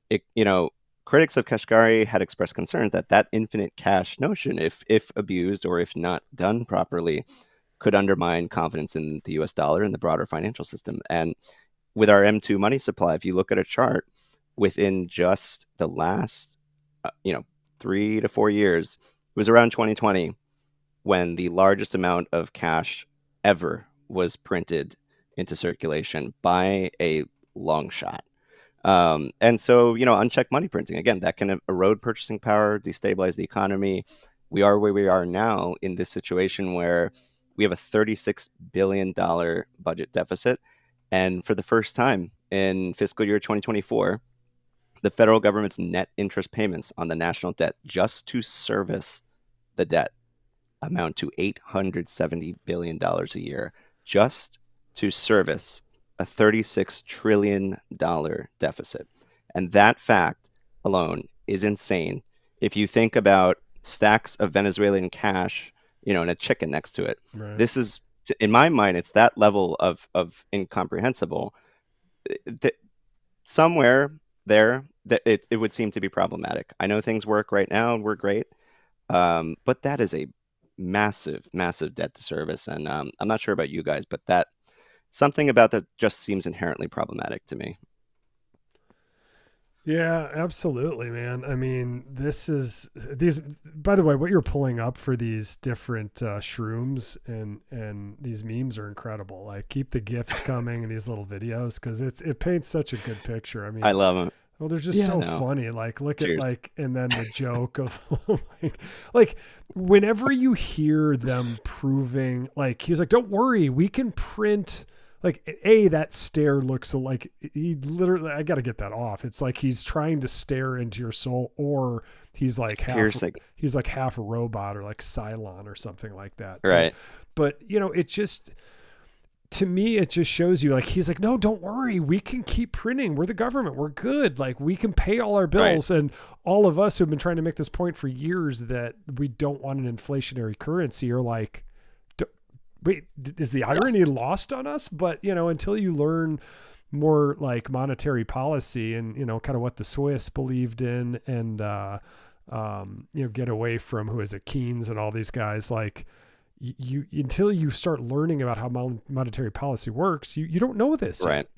critics of Kashkari had expressed concerns that infinite cash notion, if abused or if not done properly, could undermine confidence in the US dollar and the broader financial system. And with our M2 money supply, if you look at a chart, within just the last 3 to 4 years, it was around 2020 when the largest amount of cash ever was printed into circulation by a long shot. And so, unchecked money printing, again, that can erode purchasing power, destabilize the economy. We are where we are now in this situation where we have a $36 billion budget deficit. And for the first time in fiscal year 2024, the federal government's net interest payments on the national debt just to service the debt amount to $870 billion a year, just to service a $36 trillion deficit. And that fact alone is insane. If you think about stacks of Venezuelan cash, and a chicken next to it, Right. This is, in my mind, it's that level of incomprehensible. Somewhere there, that it would seem to be problematic. I know things work right now and we're great, but that is a massive, massive debt to service. And I'm not sure about you guys, but something about that just seems inherently problematic to me. Yeah, absolutely, man. I mean, by the way, what you're pulling up for these different shrooms and these memes are incredible. Like, keep the GIFs coming and these little videos, because it paints such a good picture. I mean, I love them. Well, they're just funny. Like, look Cheers. at and then the joke of like whenever you hear them proving, like, he's like, don't worry, we can print. Like, that stare looks like he literally, I got to get that off. It's like he's trying to stare into your soul, or he's like half a robot, or like Cylon or something like that. Right. But it just, to me, it just shows you, like, he's like, no, don't worry, we can keep printing. We're the government. We're good. Like, we can pay all our bills. Right. And all of us who've been trying to make this point for years that we don't want an inflationary currency are like, wait, is the irony lost on us? But, until you learn more like monetary policy and, kind of what the Swiss believed in and, get away from, who is it, Keynes and all these guys, like, you until you start learning about how monetary policy works, you don't know this. Right.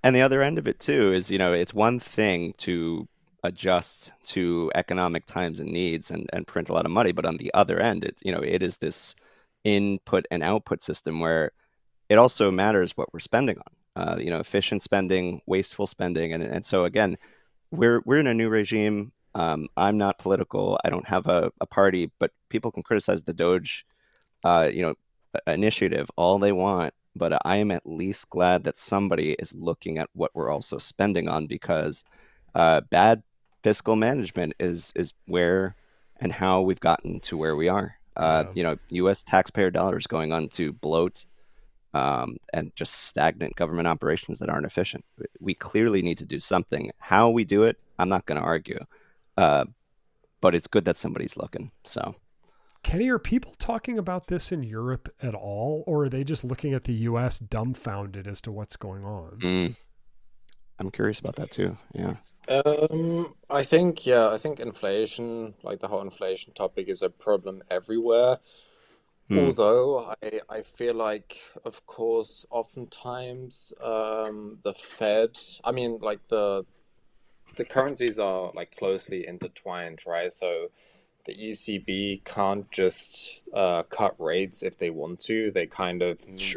And the other end of it too is, it's one thing to adjust to economic times and needs and print a lot of money. But on the other end, it's, it is this input and output system where it also matters what we're spending on, efficient spending, wasteful spending. And so again, we're in a new regime. I'm not political. I don't have a party, but people can criticize the Doge, initiative all they want. But I am at least glad that somebody is looking at what we're also spending on, because bad fiscal management is where and how we've gotten to where we are. U.S. taxpayer dollars going on to bloat and just stagnant government operations that aren't efficient. We clearly need to do something. How we do it, I'm not going to argue. But it's good that somebody's looking. So, Kenny, are people talking about this in Europe at all, or are they just looking at the U.S. dumbfounded as to what's going on? I'm curious about that too. Yeah. I think inflation, like the whole inflation topic, is a problem everywhere. Although I feel like, of course, oftentimes the Fed, I mean, like the currencies are like closely intertwined, right? So the ECB can't just cut rates if they want to. They kind of need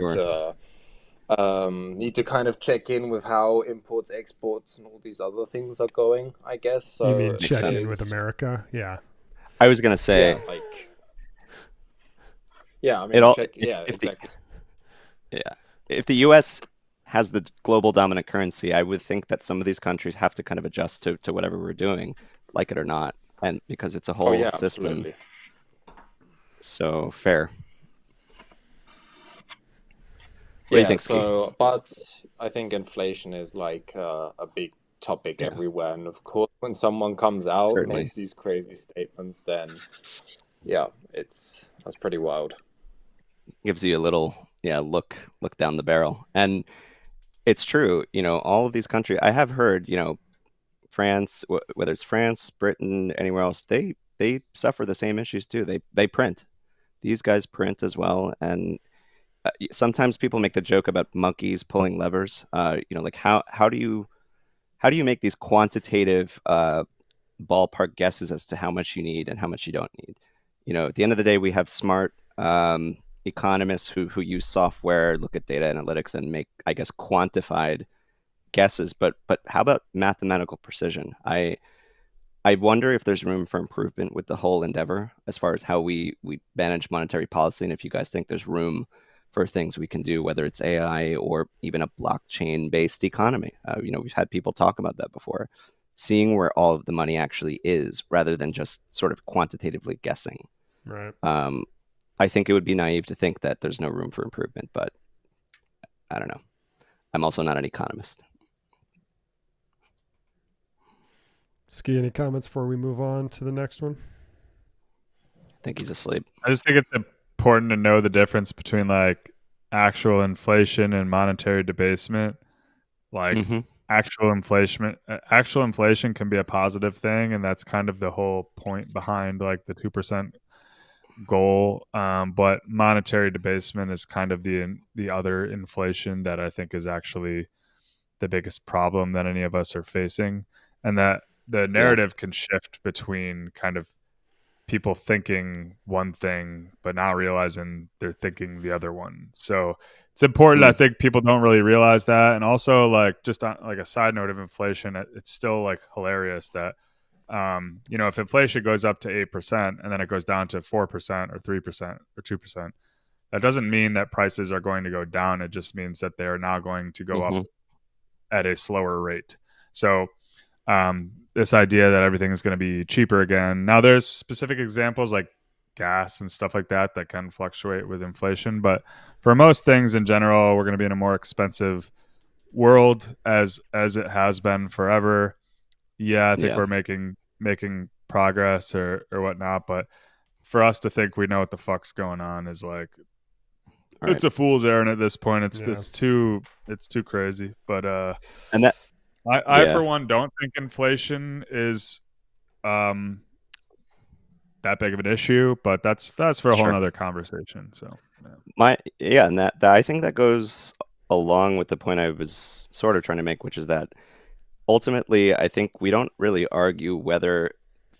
to kind of check in with how imports, exports, and all these other things are going, I guess. So you mean check in with America? Yeah. I was gonna say, exactly. Yeah, if the U.S. has the global dominant currency, I would think that some of these countries have to kind of adjust to whatever we're doing, like it or not, and because it's a whole system. Absolutely. So fair. What do you think, Steve? But I think inflation is like a big topic everywhere, and of course, when someone comes out and makes these crazy statements, then that's pretty wild. Gives you a little look down the barrel, and it's true. All of these countries, I have heard, France, whether it's France, Britain, anywhere else, they suffer the same issues too. They print. These guys print as well, and sometimes people make the joke about monkeys pulling levers. Like how do you make these quantitative ballpark guesses as to how much you need and how much you don't need? At the end of the day, we have smart economists who use software, look at data analytics, and make, I guess, quantified guesses, but how about mathematical precision? I wonder if there's room for improvement with the whole endeavor as far as how we manage monetary policy, and if you guys think there's room for things we can do, whether it's AI or even a blockchain-based economy. We've had people talk about that before, seeing where all of the money actually is rather than just sort of quantitatively guessing. Right. I think it would be naive to think that there's no room for improvement, but I don't know. I'm also not an economist. Ski, any comments before we move on to the next one? I think he's asleep. I just think it's important to know the difference between like actual inflation and monetary debasement. Like actual inflation can be a positive thing, and that's kind of the whole point behind like the 2% goal. But monetary debasement is kind of the other inflation that I think is actually the biggest problem that any of us are facing, and that the narrative can shift between kind of people thinking one thing but not realizing they're thinking the other one. So it's important. I think people don't really realize that. And also, like, just on, like, a side note of inflation, it's still like hilarious that if inflation goes up to 8% and then it goes down to 4% or 3% or 2%, that doesn't mean that prices are going to go down. It just means that they are now going to go up at a slower rate. So this idea that everything is going to be cheaper again. Now, there's specific examples like gas and stuff like that can fluctuate with inflation. But for most things in general, we're going to be in a more expensive world as it has been forever. Yeah, I think we're making progress or whatnot. But for us to think we know what the fuck's going on is like, it's a fool's errand at this point. It's too crazy. But and that. I for one, don't think inflation is that big of an issue, but that's for a whole other conversation. So, and that I think that goes along with the point I was sort of trying to make, which is that ultimately, I think we don't really argue whether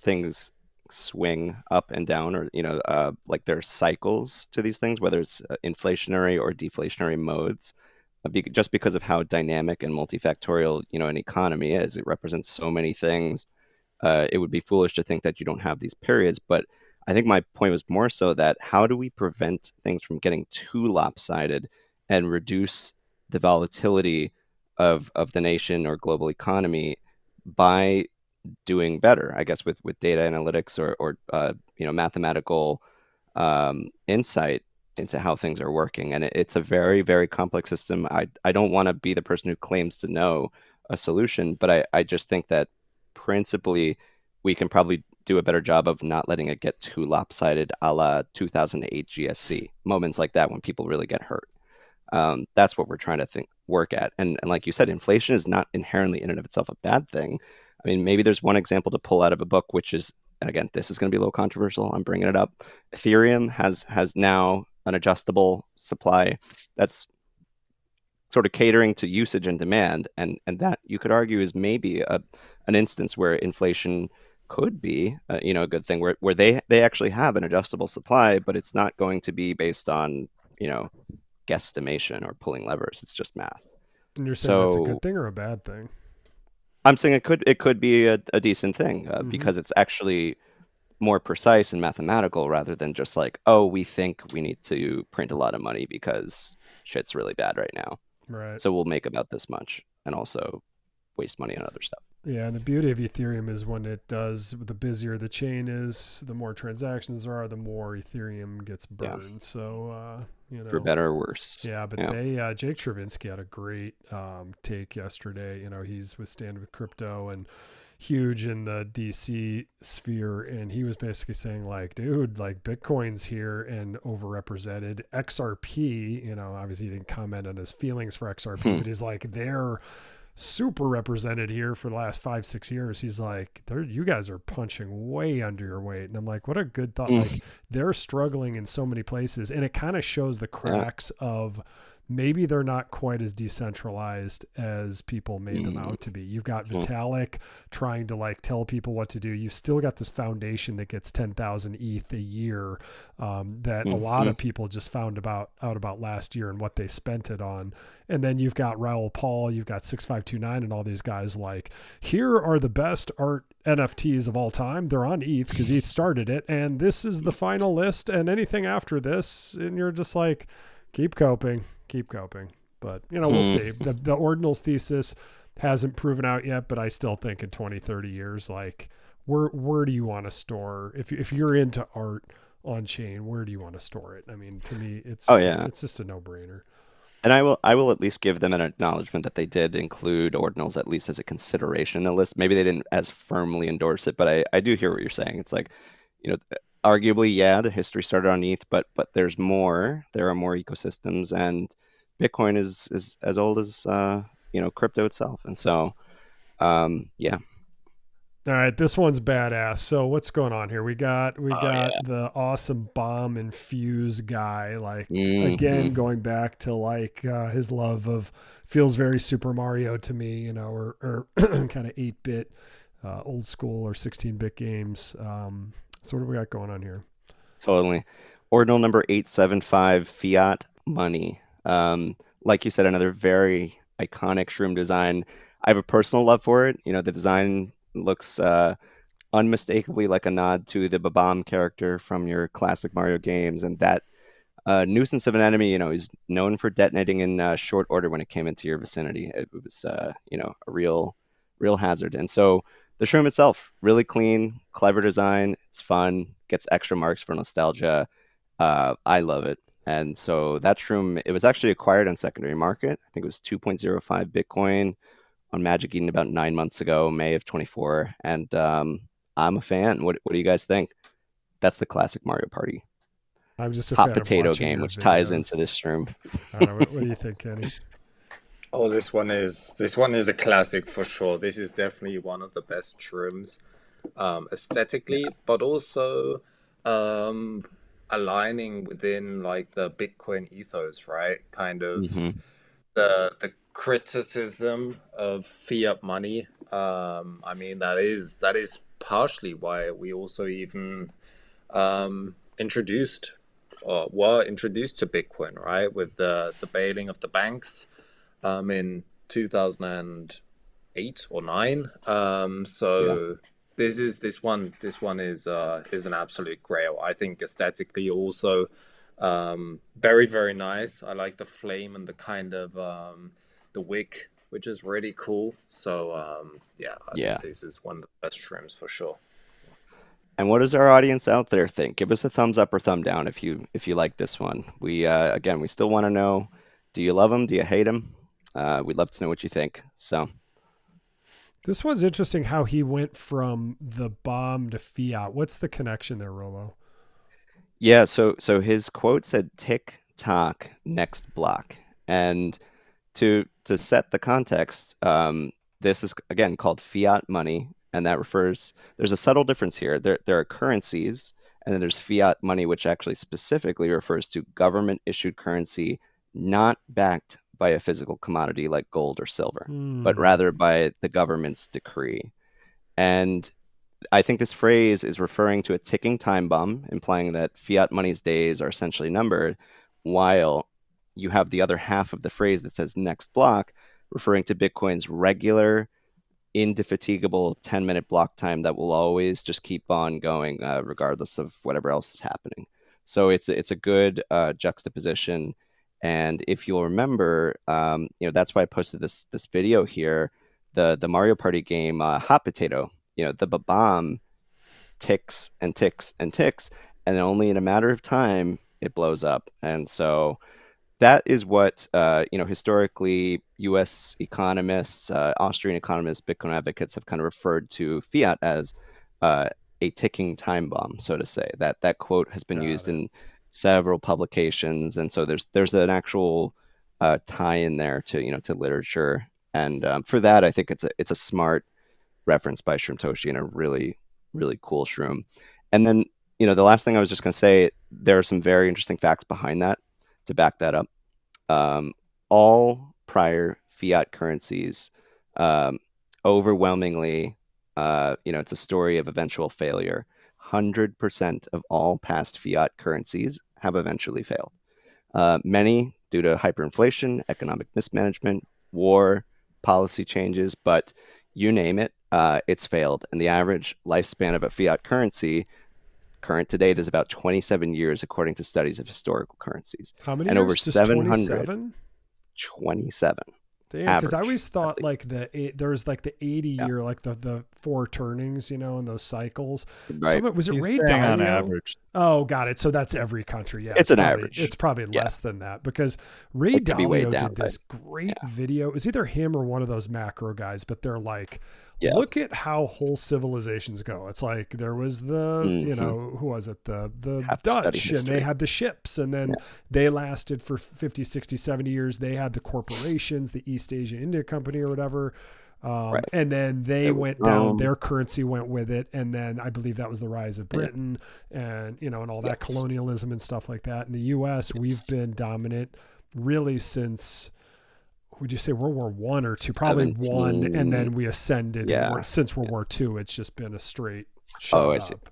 things swing up and down, or like there's cycles to these things, whether it's inflationary or deflationary modes. Just because of how dynamic and multifactorial an economy is. It represents so many things. It would be foolish to think that you don't have these periods. But I think my point was more so that how do we prevent things from getting too lopsided and reduce the volatility of the nation or global economy by doing better, I guess, with data analytics or mathematical insight into how things are working. And it's a very, very complex system. I don't want to be the person who claims to know a solution, but I just think that principally we can probably do a better job of not letting it get too lopsided, a la 2008 GFC, moments like that when people really get hurt. That's what we're trying to work at. And like you said, inflation is not inherently in and of itself a bad thing. I mean, maybe there's one example to pull out of a book, which is, and again, this is going to be a little controversial, I'm bringing it up. Ethereum has now an adjustable supply that's sort of catering to usage and demand, and that you could argue is maybe an instance where inflation could be a good thing, where they actually have an adjustable supply, but it's not going to be based on guesstimation or pulling levers. It's just math. And you're saying that's a good thing or a bad thing? I'm saying it could be a decent thing because it's actually more precise and mathematical rather than just like, oh, we think we need to print a lot of money because shit's really bad right now. Right. So we'll make about this much and also waste money on other stuff. Yeah, and the beauty of Ethereum is when it does, the busier the chain is, the more transactions there are, the more Ethereum gets burned. Yeah. So, for better or worse. Yeah, but Jake Chervinsky had a great take yesterday. He's with Stand With Crypto and huge in the DC sphere, and he was basically saying like, dude, like Bitcoin's here and overrepresented. XRP, obviously he didn't comment on his feelings for XRP, but he's like, they're super represented here for the last 5-6 years. He's like, you guys are punching way under your weight. And I'm like, what a good thought. Like, they're struggling in so many places, and it kind of shows the cracks of maybe they're not quite as decentralized as people made them out to be. You've got Vitalik trying to like tell people what to do. You've still got this foundation that gets 10,000 ETH a year that a lot of people just found out about last year and what they spent it on. And then you've got Raoul Paul, you've got 6529 and all these guys like, here are the best art NFTs of all time. They're on ETH because ETH started it. And this is the final list and anything after this. And you're just like, keep coping. But, we'll see. The ordinals thesis hasn't proven out yet, but I still think in 20, 30 years, like, where do you want to store? If you're into art on chain, where do you want to store it? I mean, to me, it's just a no-brainer. And I will at least give them an acknowledgement that they did include ordinals at least as a consideration in the list. Maybe they didn't as firmly endorse it, but I do hear what you're saying. It's like, arguably, the history started on ETH, but there's more. There are more ecosystems, and Bitcoin is as old as crypto itself. And so, yeah. All right, this one's badass. So what's going on here? We got the awesome bomb infused guy, like again going back to like his love of feels very Super Mario to me, or kind of 8-bit old school or 16-bit games. So what do we got going on here? Totally. Ordinal number 875, fiat money. Like you said, another very iconic Shroom design. I have a personal love for it. The design looks unmistakably like a nod to the Babam character from your classic Mario games. And that nuisance of an enemy, is known for detonating in short order when it came into your vicinity. It was, a real hazard. And so the Shroom itself, really clean, clever design. It's fun, gets extra marks for nostalgia. I love it. And so that Shroom, it was actually acquired on secondary market. I think it was 2.05 Bitcoin on Magic Eden about 9 months ago, May of 24. And I'm a fan. What do you guys think? That's the classic Mario Party. I'm just a hot fan potato of game, which videos. ties into this Shroom. I don't know. What do you think, Kenny? Oh, this one is a classic for sure. This is definitely one of the best Shrooms, aesthetically, but also aligning within like the Bitcoin ethos, right? Kind of the criticism of fiat money. I mean, that is partially why we also even were introduced to Bitcoin, right? With the bailing of the banks in 2008 or 9. This one is an absolute grail. I think aesthetically also very, very nice. I like the flame and the kind of the wick, which is really cool. So I think this is one of the best Shrooms for sure. And what does our audience out there think? Give us a thumbs up or thumb down if you like this one. We still want to know, do you love them? Do you hate them? We'd love to know what you think. So this one's interesting how he went from the bomb to fiat. What's the connection there, Rolo? Yeah, so his quote said tick tock next block. And to set the context, this is again called fiat money. And that there's a subtle difference here. There are currencies, and then there's fiat money, which actually specifically refers to government issued currency not backed by a physical commodity like gold or silver, but rather by the government's decree. And I think this phrase is referring to a ticking time bomb, implying that fiat money's days are essentially numbered, while you have the other half of the phrase that says next block, referring to Bitcoin's regular indefatigable 10-minute block time that will always just keep on going regardless of whatever else is happening. So it's a good juxtaposition. And if you'll remember, that's why I posted this video here, the Mario Party game Hot Potato. The Babam ticks and ticks and ticks, and only in a matter of time it blows up. And so that is what, historically U.S. economists, Austrian economists, Bitcoin advocates have kind of referred to fiat as a ticking time bomb, so to say. That quote has been used in several publications, and so there's an actual tie in there to literature. And for that, I think it's a smart reference by Shroomtoshi and a really, really cool Shroom. And then, the last thing I was just going to say, there are some very interesting facts behind that to back that up. all prior fiat currencies, overwhelmingly, it's a story of eventual failure. 100% of all past fiat currencies have eventually failed. Many due to hyperinflation, economic mismanagement, war, policy changes, but you name it, it's failed. And the average lifespan of a fiat currency, current to date, is about 27 years, according to studies of historical currencies. How many and years? Over Just 700. 27. Damn, because I always Average, thought like there was like the 80 Yeah. year, like the four turnings, and those cycles. Right. Was it He's Ray saying on Dalio? average. Oh, got it. So that's every country. Yeah, It's an probably, average. It's probably Yeah. less than that, because Ray It could be weighed Dalio down, did this great video. It was either him or one of those macro guys, but they're like, Yeah. look at how whole civilizations go. It's like there was the, Mhm. who was it? The Have to study Dutch, and they history. had the ships, and then they lasted for 50, 60, 70 years. They had the corporations, the East Asia India Company or whatever. Right. And then they It was went down, Rome. their currency went with it. And then I believe that was the rise of Britain and, and all that Yes. colonialism and stuff like that. In the US, we've been dominant really since, would you say World War One or two? Probably one. And then we ascended. Yeah. And since World War II, it's just been a straight shot Oh, I see. up.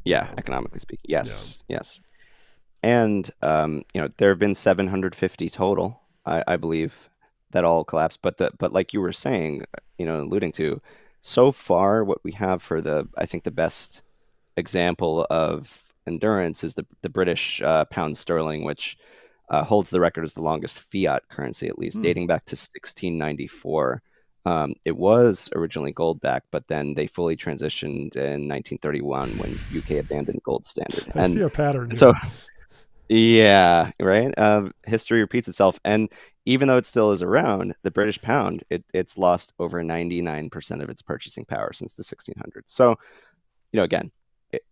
Yeah, economically speaking. Yes. Yes. And there have been 750 total, I believe, that all collapsed. But like you were saying, alluding to, so far what we have for I think the best example of endurance is the British pound sterling, which holds the record as the longest fiat currency, at least dating back to 1694. It was originally gold backed, but then they fully transitioned in 1931 when UK abandoned gold standard. I see a pattern here. So, yeah, right. History repeats itself, and even though it still is around, the British pound, it's lost over 99% of its purchasing power since the 1600s. So, again,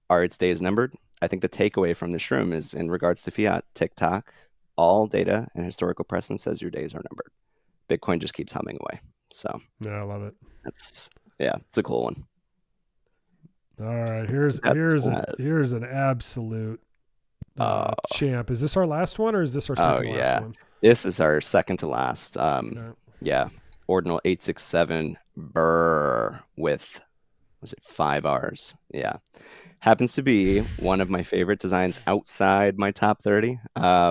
are its days numbered? I think the takeaway from the shroom is, in regards to fiat, TikTok, all data and historical precedent says your days are numbered. Bitcoin just keeps humming away. So yeah, I love it. it's a cool one. All right, here's an absolute champ. Is this our last one, or is this our second to last one? This is our second to last. Okay. Yeah, ordinal 867 Burr with, was it 5 R's? Yeah. Happens to be one of my favorite designs outside my top 30,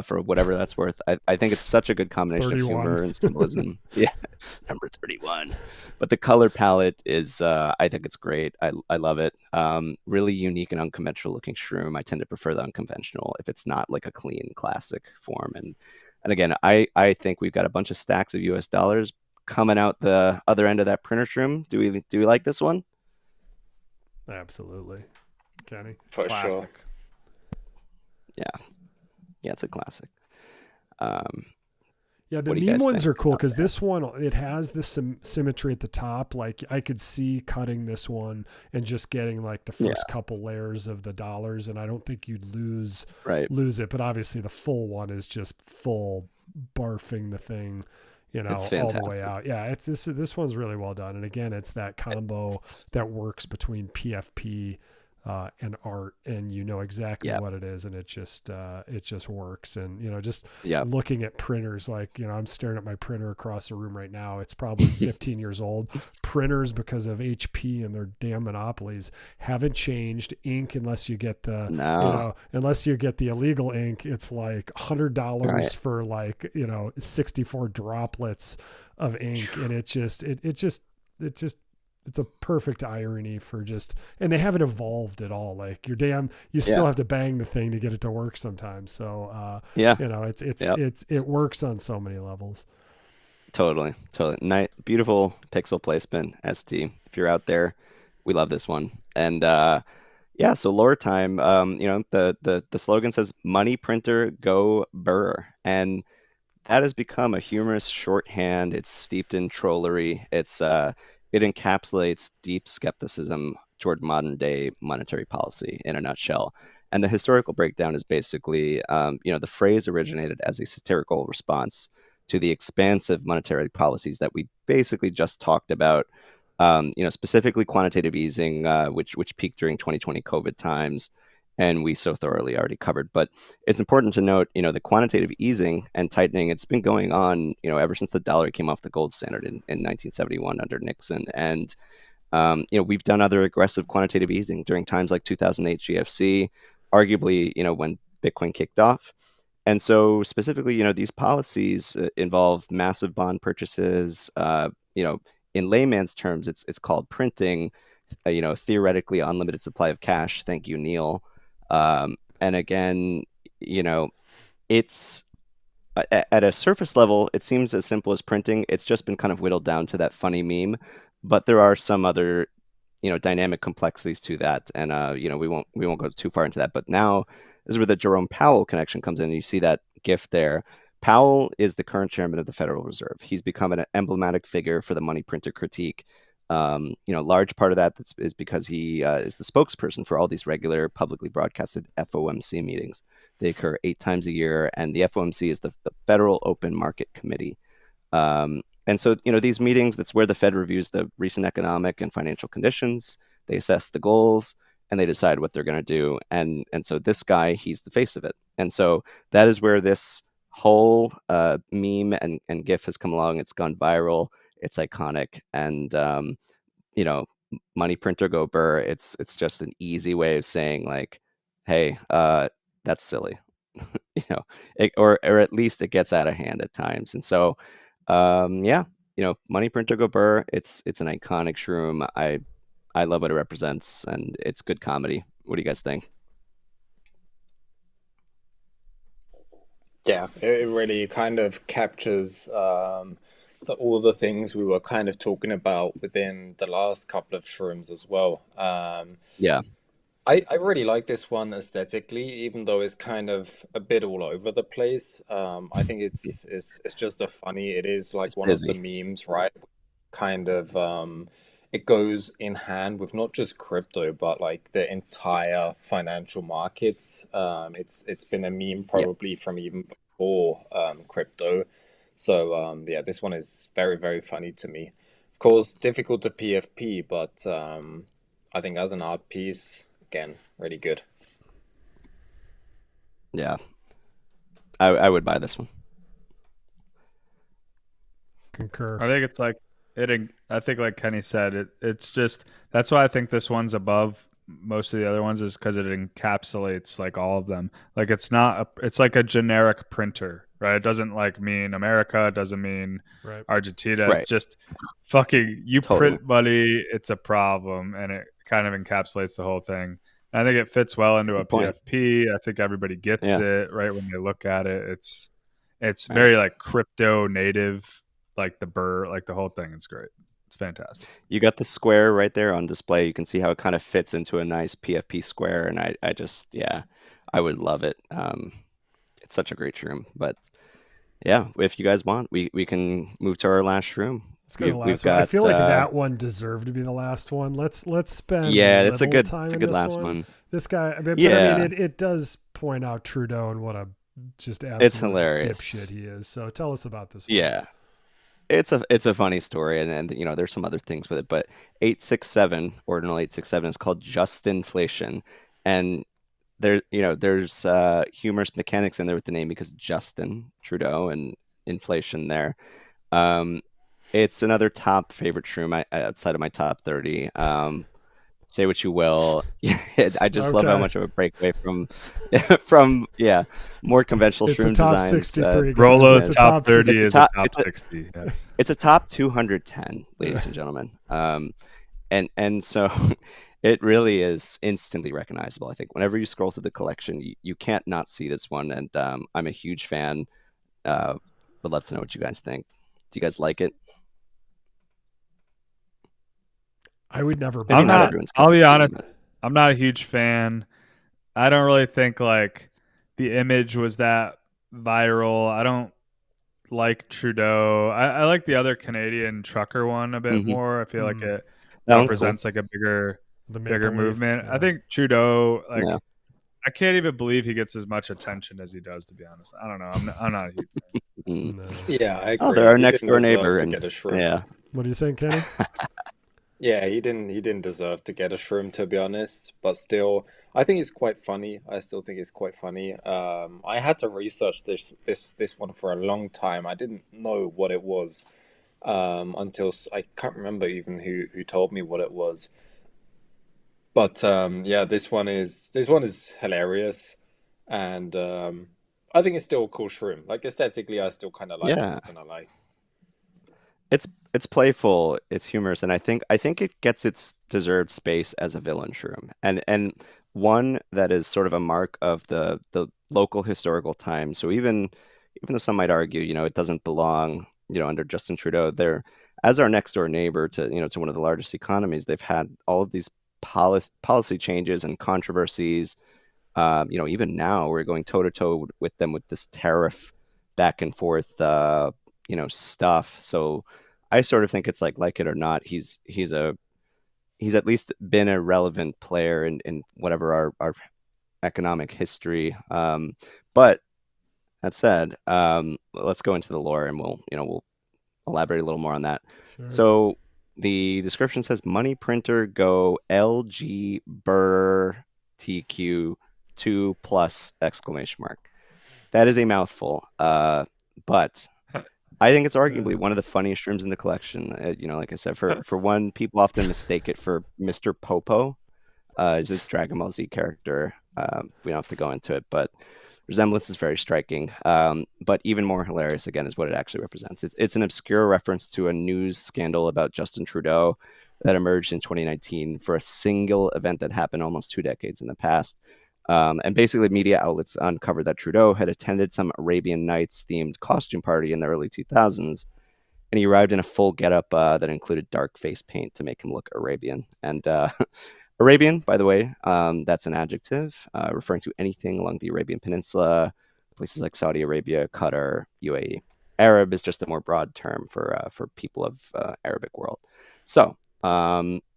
for whatever that's worth. I think it's such a good combination 31. of humor and symbolism. Yeah, number 31. But the color palette is, I think it's great. I love it. Really unique and unconventional looking shroom. I tend to prefer the unconventional if it's not like a clean classic form. And again, I think we've got a bunch of stacks of US dollars coming out the other end of that printer shroom. Do we like this one? Absolutely. Kenny? For Classic. sure. Yeah, it's a classic. Yeah, the What do you meme guys ones think are cool out because there? this one, it has this symmetry at the top. Like I could see cutting this one and just getting like the first couple layers of the dollars, and I don't think you'd lose it. But obviously the full one is just full barfing the thing, It's all the fantastic. way out. Yeah, it's this one's really well done. And again, it's that combo that works between PFP and art, and exactly what it is, and it just works. And just looking at printers, like I'm staring at my printer across the room right now. It's probably 15 years old. Printers, because of HP and their damn monopolies, haven't changed. Ink, unless you get the unless you get the illegal ink, it's like $100 for like 64 droplets of ink, and it's a perfect irony for and they haven't evolved at all. Like you still have to bang the thing to get it to work sometimes. So it works on so many levels. Totally. Nice, beautiful pixel placement, ST. If you're out there, we love this one. And so lore time. The slogan says "Money printer go Burr," and that has become a humorous shorthand. It's steeped in trollery. It encapsulates deep skepticism toward modern day monetary policy in a nutshell. And the historical breakdown is basically, the phrase originated as a satirical response to the expansive monetary policies that we basically just talked about, specifically quantitative easing, which peaked during 2020 COVID times, and we so thoroughly already covered. But it's important to note, the quantitative easing and tightening, it's been going on, ever since the dollar came off the gold standard in 1971 under Nixon. And, we've done other aggressive quantitative easing during times like 2008 GFC, arguably, when Bitcoin kicked off. And so specifically, these policies involve massive bond purchases. In layman's terms, it's called printing, theoretically unlimited supply of cash. Thank you, Neil. And again, it's at a surface level, it seems as simple as printing. It's just been kind of whittled down to that funny meme, but there are some other, dynamic complexities to that. And, we won't go too far into that, but now this is where the Jerome Powell connection comes in. And you see that GIF there. Powell is the current chairman of the Federal Reserve. He's become an emblematic figure for the money printer critique. Large part of that is because he is the spokesperson for all these regular publicly broadcasted FOMC meetings. They occur 8 times a year, and the FOMC is the Federal Open Market Committee. And so, these meetings, that's where the Fed reviews the recent economic and financial conditions. They assess the goals, and they decide what they're going to do. And so this guy, he's the face of it. And so that is where this whole meme and GIF has come along. It's gone viral. It's iconic. And, money printer go burr. It's just an easy way of saying, like, hey, that's silly, or at least it gets out of hand at times. And so, money printer go burr. It's an iconic shroom. I love what it represents, and it's good comedy. What do you guys think? Yeah, it really kind of captures all the things we were kind of talking about within the last couple of shrooms as well. Yeah. I really like this one aesthetically, even though it's kind of a bit all over the place. I think it's just a funny. It is like It's one busy. of the memes, right? Kind of it goes in hand with not just crypto, but like the entire financial markets. It's been a meme probably from even before crypto. So yeah, this one is very, very funny to me. Of course, difficult to PFP, but I think as an art piece, again, really good. Yeah. I would buy this one. Concur. I think it's like it. I think, like Kenny said, it's just that's why I think this one's above most of the other ones, is because it encapsulates like all of them. Like it's like a generic printer, right? It doesn't like mean America. It doesn't mean Right. Argentina. Right. It's just fucking you Totally. print money. It's a problem, and it kind of encapsulates the whole thing. And I think it fits well into a Good point. PFP. I think everybody gets Yeah. it right when they look at it. It's Right. very like crypto native. Like the burr, like the whole thing is great. It's fantastic. You got the square right there on display. You can see how it kind of fits into a nice PFP square, and I just, yeah, I would love it. It's such a great shroom. But yeah, if you guys want, we can move to our last shroom. Let's go to the last one. I feel like that one deserved to be the last one. Let's spend it's a good time it's a in good this last one. This guy, but Yeah. I mean, it does point out Trudeau and what a just absolute It's hilarious. dipshit he is. So tell us about this one. Yeah. It's a funny story, and there's some other things with it, but 867, ordinal 867, is called just inflation, and there's humorous mechanics in there with the name because Justin Trudeau and inflation there. It's another top favorite shroom outside of my top 30. Say what you will. I just love how much of a breakaway from more conventional It's shroom a top designs. 63. Rolo's It's a top 30 is a top it's a- 60. Yes. It's a top 210, ladies and gentlemen. And so it really is instantly recognizable. I think whenever you scroll through the collection, you can't not see this one. And I'm a huge fan. Would love to know what you guys think. Do you guys like it? I would never. Maybe not not. everyone's I'll cup be of tea, honest. but- I'm not a huge fan. I don't really think like the image was that viral. I don't like Trudeau. I like the other Canadian trucker one a bit Mhm. more. I feel like it That one's represents like a bigger The Maple Leaf, movement. yeah. I think Trudeau, like, Yeah. I can't even believe he gets as much attention as he does. To be honest, I don't know. I'm not a huge fan. Mm. No. Yeah, I agree. Oh, they're our He next didn't door deserve neighbor, to and get a shroom. yeah, What are you saying, Kenny? Yeah, he didn't deserve to get a shroom, to be honest, but still I think it's quite funny. I still think it's quite funny. I had to research this one for a long time. I didn't know what it was until I can't remember even who told me what it was. But yeah, this one is hilarious, and I think it's still a cool shroom. Like aesthetically, I still kind of like it. Yeah, Not gonna lie. it's playful, it's humorous, and I think it gets its deserved space as a villain shroom, and one that is sort of a mark of the local historical time. So even though some might argue, it doesn't belong, under Justin Trudeau, there as our next door neighbor to to one of the largest economies, they've had all of these policy changes and controversies. Even now we're going toe to toe with them with this tariff back and forth, stuff. So I sort of think it's like it or not, he's at least been a relevant player in whatever our economic history. But that said, let's go into the lore and we'll elaborate a little more on that. Sure. So the description says money printer go LG Burr TQ 2 plus exclamation mark. That is a mouthful. But I think it's arguably one of the funniest shrooms in the collection. Like I said, for one, people often mistake it for Mr. Popo. Is this Dragon Ball Z character? We don't have to go into it, but resemblance is very striking. But even more hilarious, again, is what it actually represents. It's an obscure reference to a news scandal about Justin Trudeau that emerged in 2019 for a single event that happened almost 2 decades in the past. And basically, media outlets uncovered that Trudeau had attended some Arabian Nights themed costume party in the early 2000s, and he arrived in a full getup that included dark face paint to make him look Arabian. And Arabian, by the way, that's an adjective referring to anything along the Arabian Peninsula, places like Saudi Arabia, Qatar, UAE. Arab is just a more broad term for people of Arabic world. So,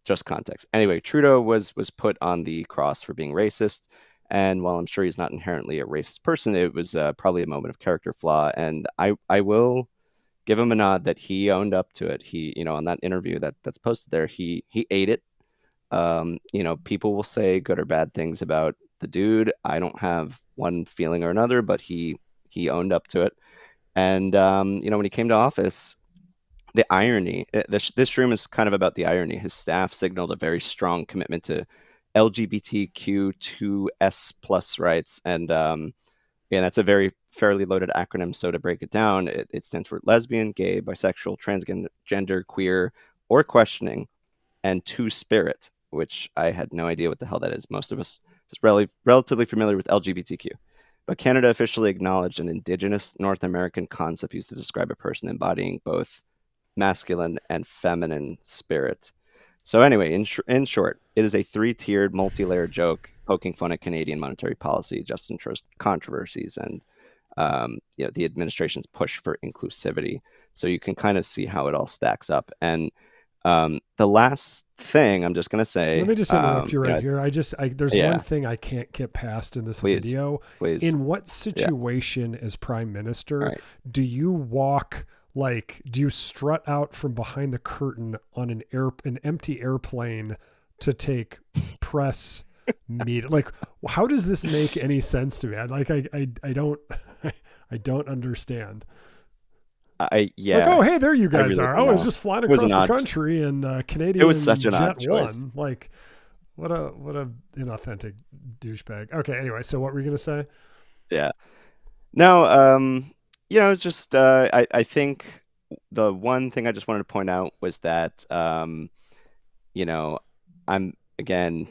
just context. Anyway, Trudeau was put on the cross for being racist, and while I'm sure he's not inherently a racist person, it was probably a moment of character flaw. And I will give him a nod that he owned up to it. He, on that interview that's posted there, he ate it. People will say good or bad things about the dude. I don't have one feeling or another, but he owned up to it. And when he came to office, the irony, this room is kind of about the irony. His staff signaled a very strong commitment to LGBTQ2S plus rights, and that's a very fairly loaded acronym. So to break it down, it stands for lesbian, gay, bisexual, transgender, queer, or questioning, and two-spirit, which I had no idea what the hell that is. Most of us just relatively familiar with LGBTQ. But Canada officially acknowledged an Indigenous North American concept used to describe a person embodying both masculine and feminine spirit. So anyway, in short, it is a three-tiered, multi-layered joke poking fun at Canadian monetary policy, Justin Trudeau's controversies, and the administration's push for inclusivity. So you can kind of see how it all stacks up. And the last thing I'm just going to say. Let me just interrupt you right here. There's one thing I can't get past in this video. Please. In what situation as prime minister do you walk, do you strut out from behind the curtain on an empty airplane to take press meet? How does this make any sense to me? I don't understand. Oh, hey, there you guys really are. I was just flying across the country in Canadian it was such an Jet odd choice. 1. What a inauthentic douchebag. Okay, anyway, so what were you gonna say? Yeah. No, it's just I think the one thing I just wanted to point out was that I'm again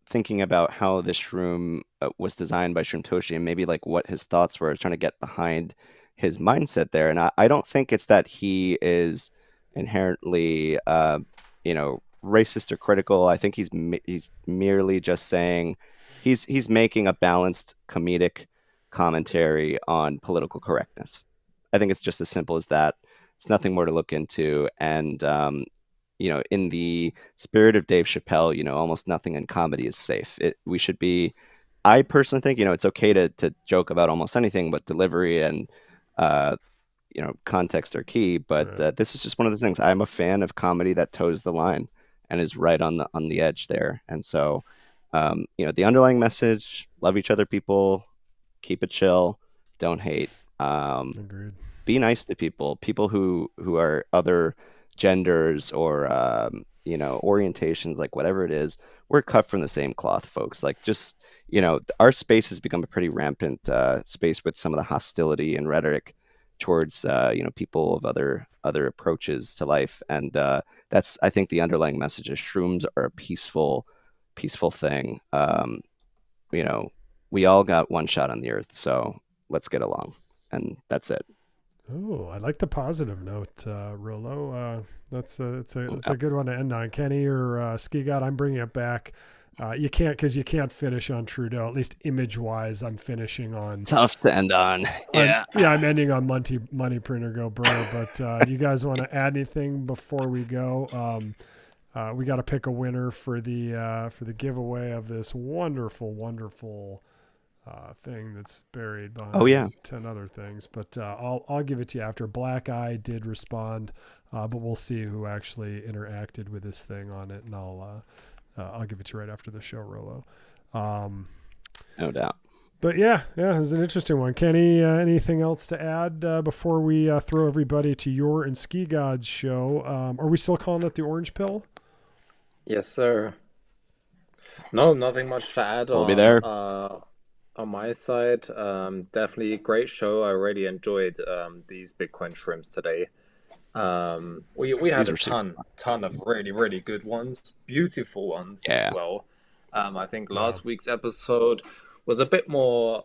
thinking about how this room was designed by Shrimtoshi, and maybe what his thoughts were, trying to get behind his mindset there. And I don't think it's that he is inherently racist or critical. I think he's merely just saying he's making a balanced comedic commentary on political correctness. I think it's just as simple as that. It's nothing more to look into. And in the spirit of Dave Chappelle, almost nothing in comedy is safe. I personally think, it's okay to joke about almost anything, but delivery and context are key, but this is just one of the things. I'm a fan of comedy that toes the line and is right on the edge there. And so, the underlying message: love each other, people, keep it chill, don't hate. Agreed. Be nice to people who are other genders or orientations, like whatever it is. We're cut from the same cloth, folks. Like, just our space has become a pretty rampant space with some of the hostility and rhetoric towards people of other approaches to life, and that's, I think, the underlying message is shrooms are a peaceful thing. We all got one shot on the earth, so let's get along, and that's it. Oh, I like the positive note, Rollo. It's a good one to end on. Kenny or Ski God, I'm bringing it back. You can't finish on Trudeau. At least image wise, I'm finishing on. Tough to end on. Yeah. I'm ending on money printer go bro. But do you guys want to add anything before we go? We got to pick a winner for the giveaway of this wonderful thing that's buried behind 10 other things, but I'll give it to you after. Black Eye did respond, but we'll see who actually interacted with this thing on it, and I'll give it to you right after the show, Rollo. No doubt. But yeah, it was an interesting one. Kenny, anything else to add before we throw everybody to your and Ski God's show? Are we still calling it the Orange Pill? Yes, sir. No, nothing much to add. We'll be there. On my side, definitely a great show. I really enjoyed these Bitcoin Shrooms today. We had a ton of really good ones, beautiful ones as well. I think last week's episode was a bit more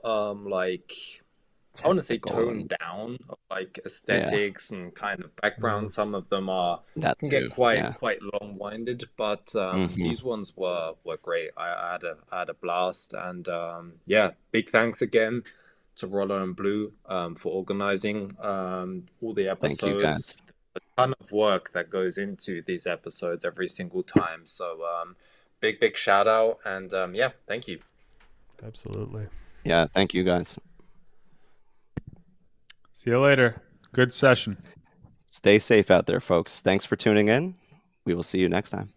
I want to say toned down, like aesthetics and kind of background. Some of them can get quite long-winded, but these ones were great. I had a blast, and big thanks again to Rollo and Blue for organizing all the episodes. Thank you, guys. A ton of work that goes into these episodes every single time. So big shout out, and thank you. Absolutely. Yeah, thank you, guys. See you later. Good session. Stay safe out there, folks. Thanks for tuning in. We will see you next time.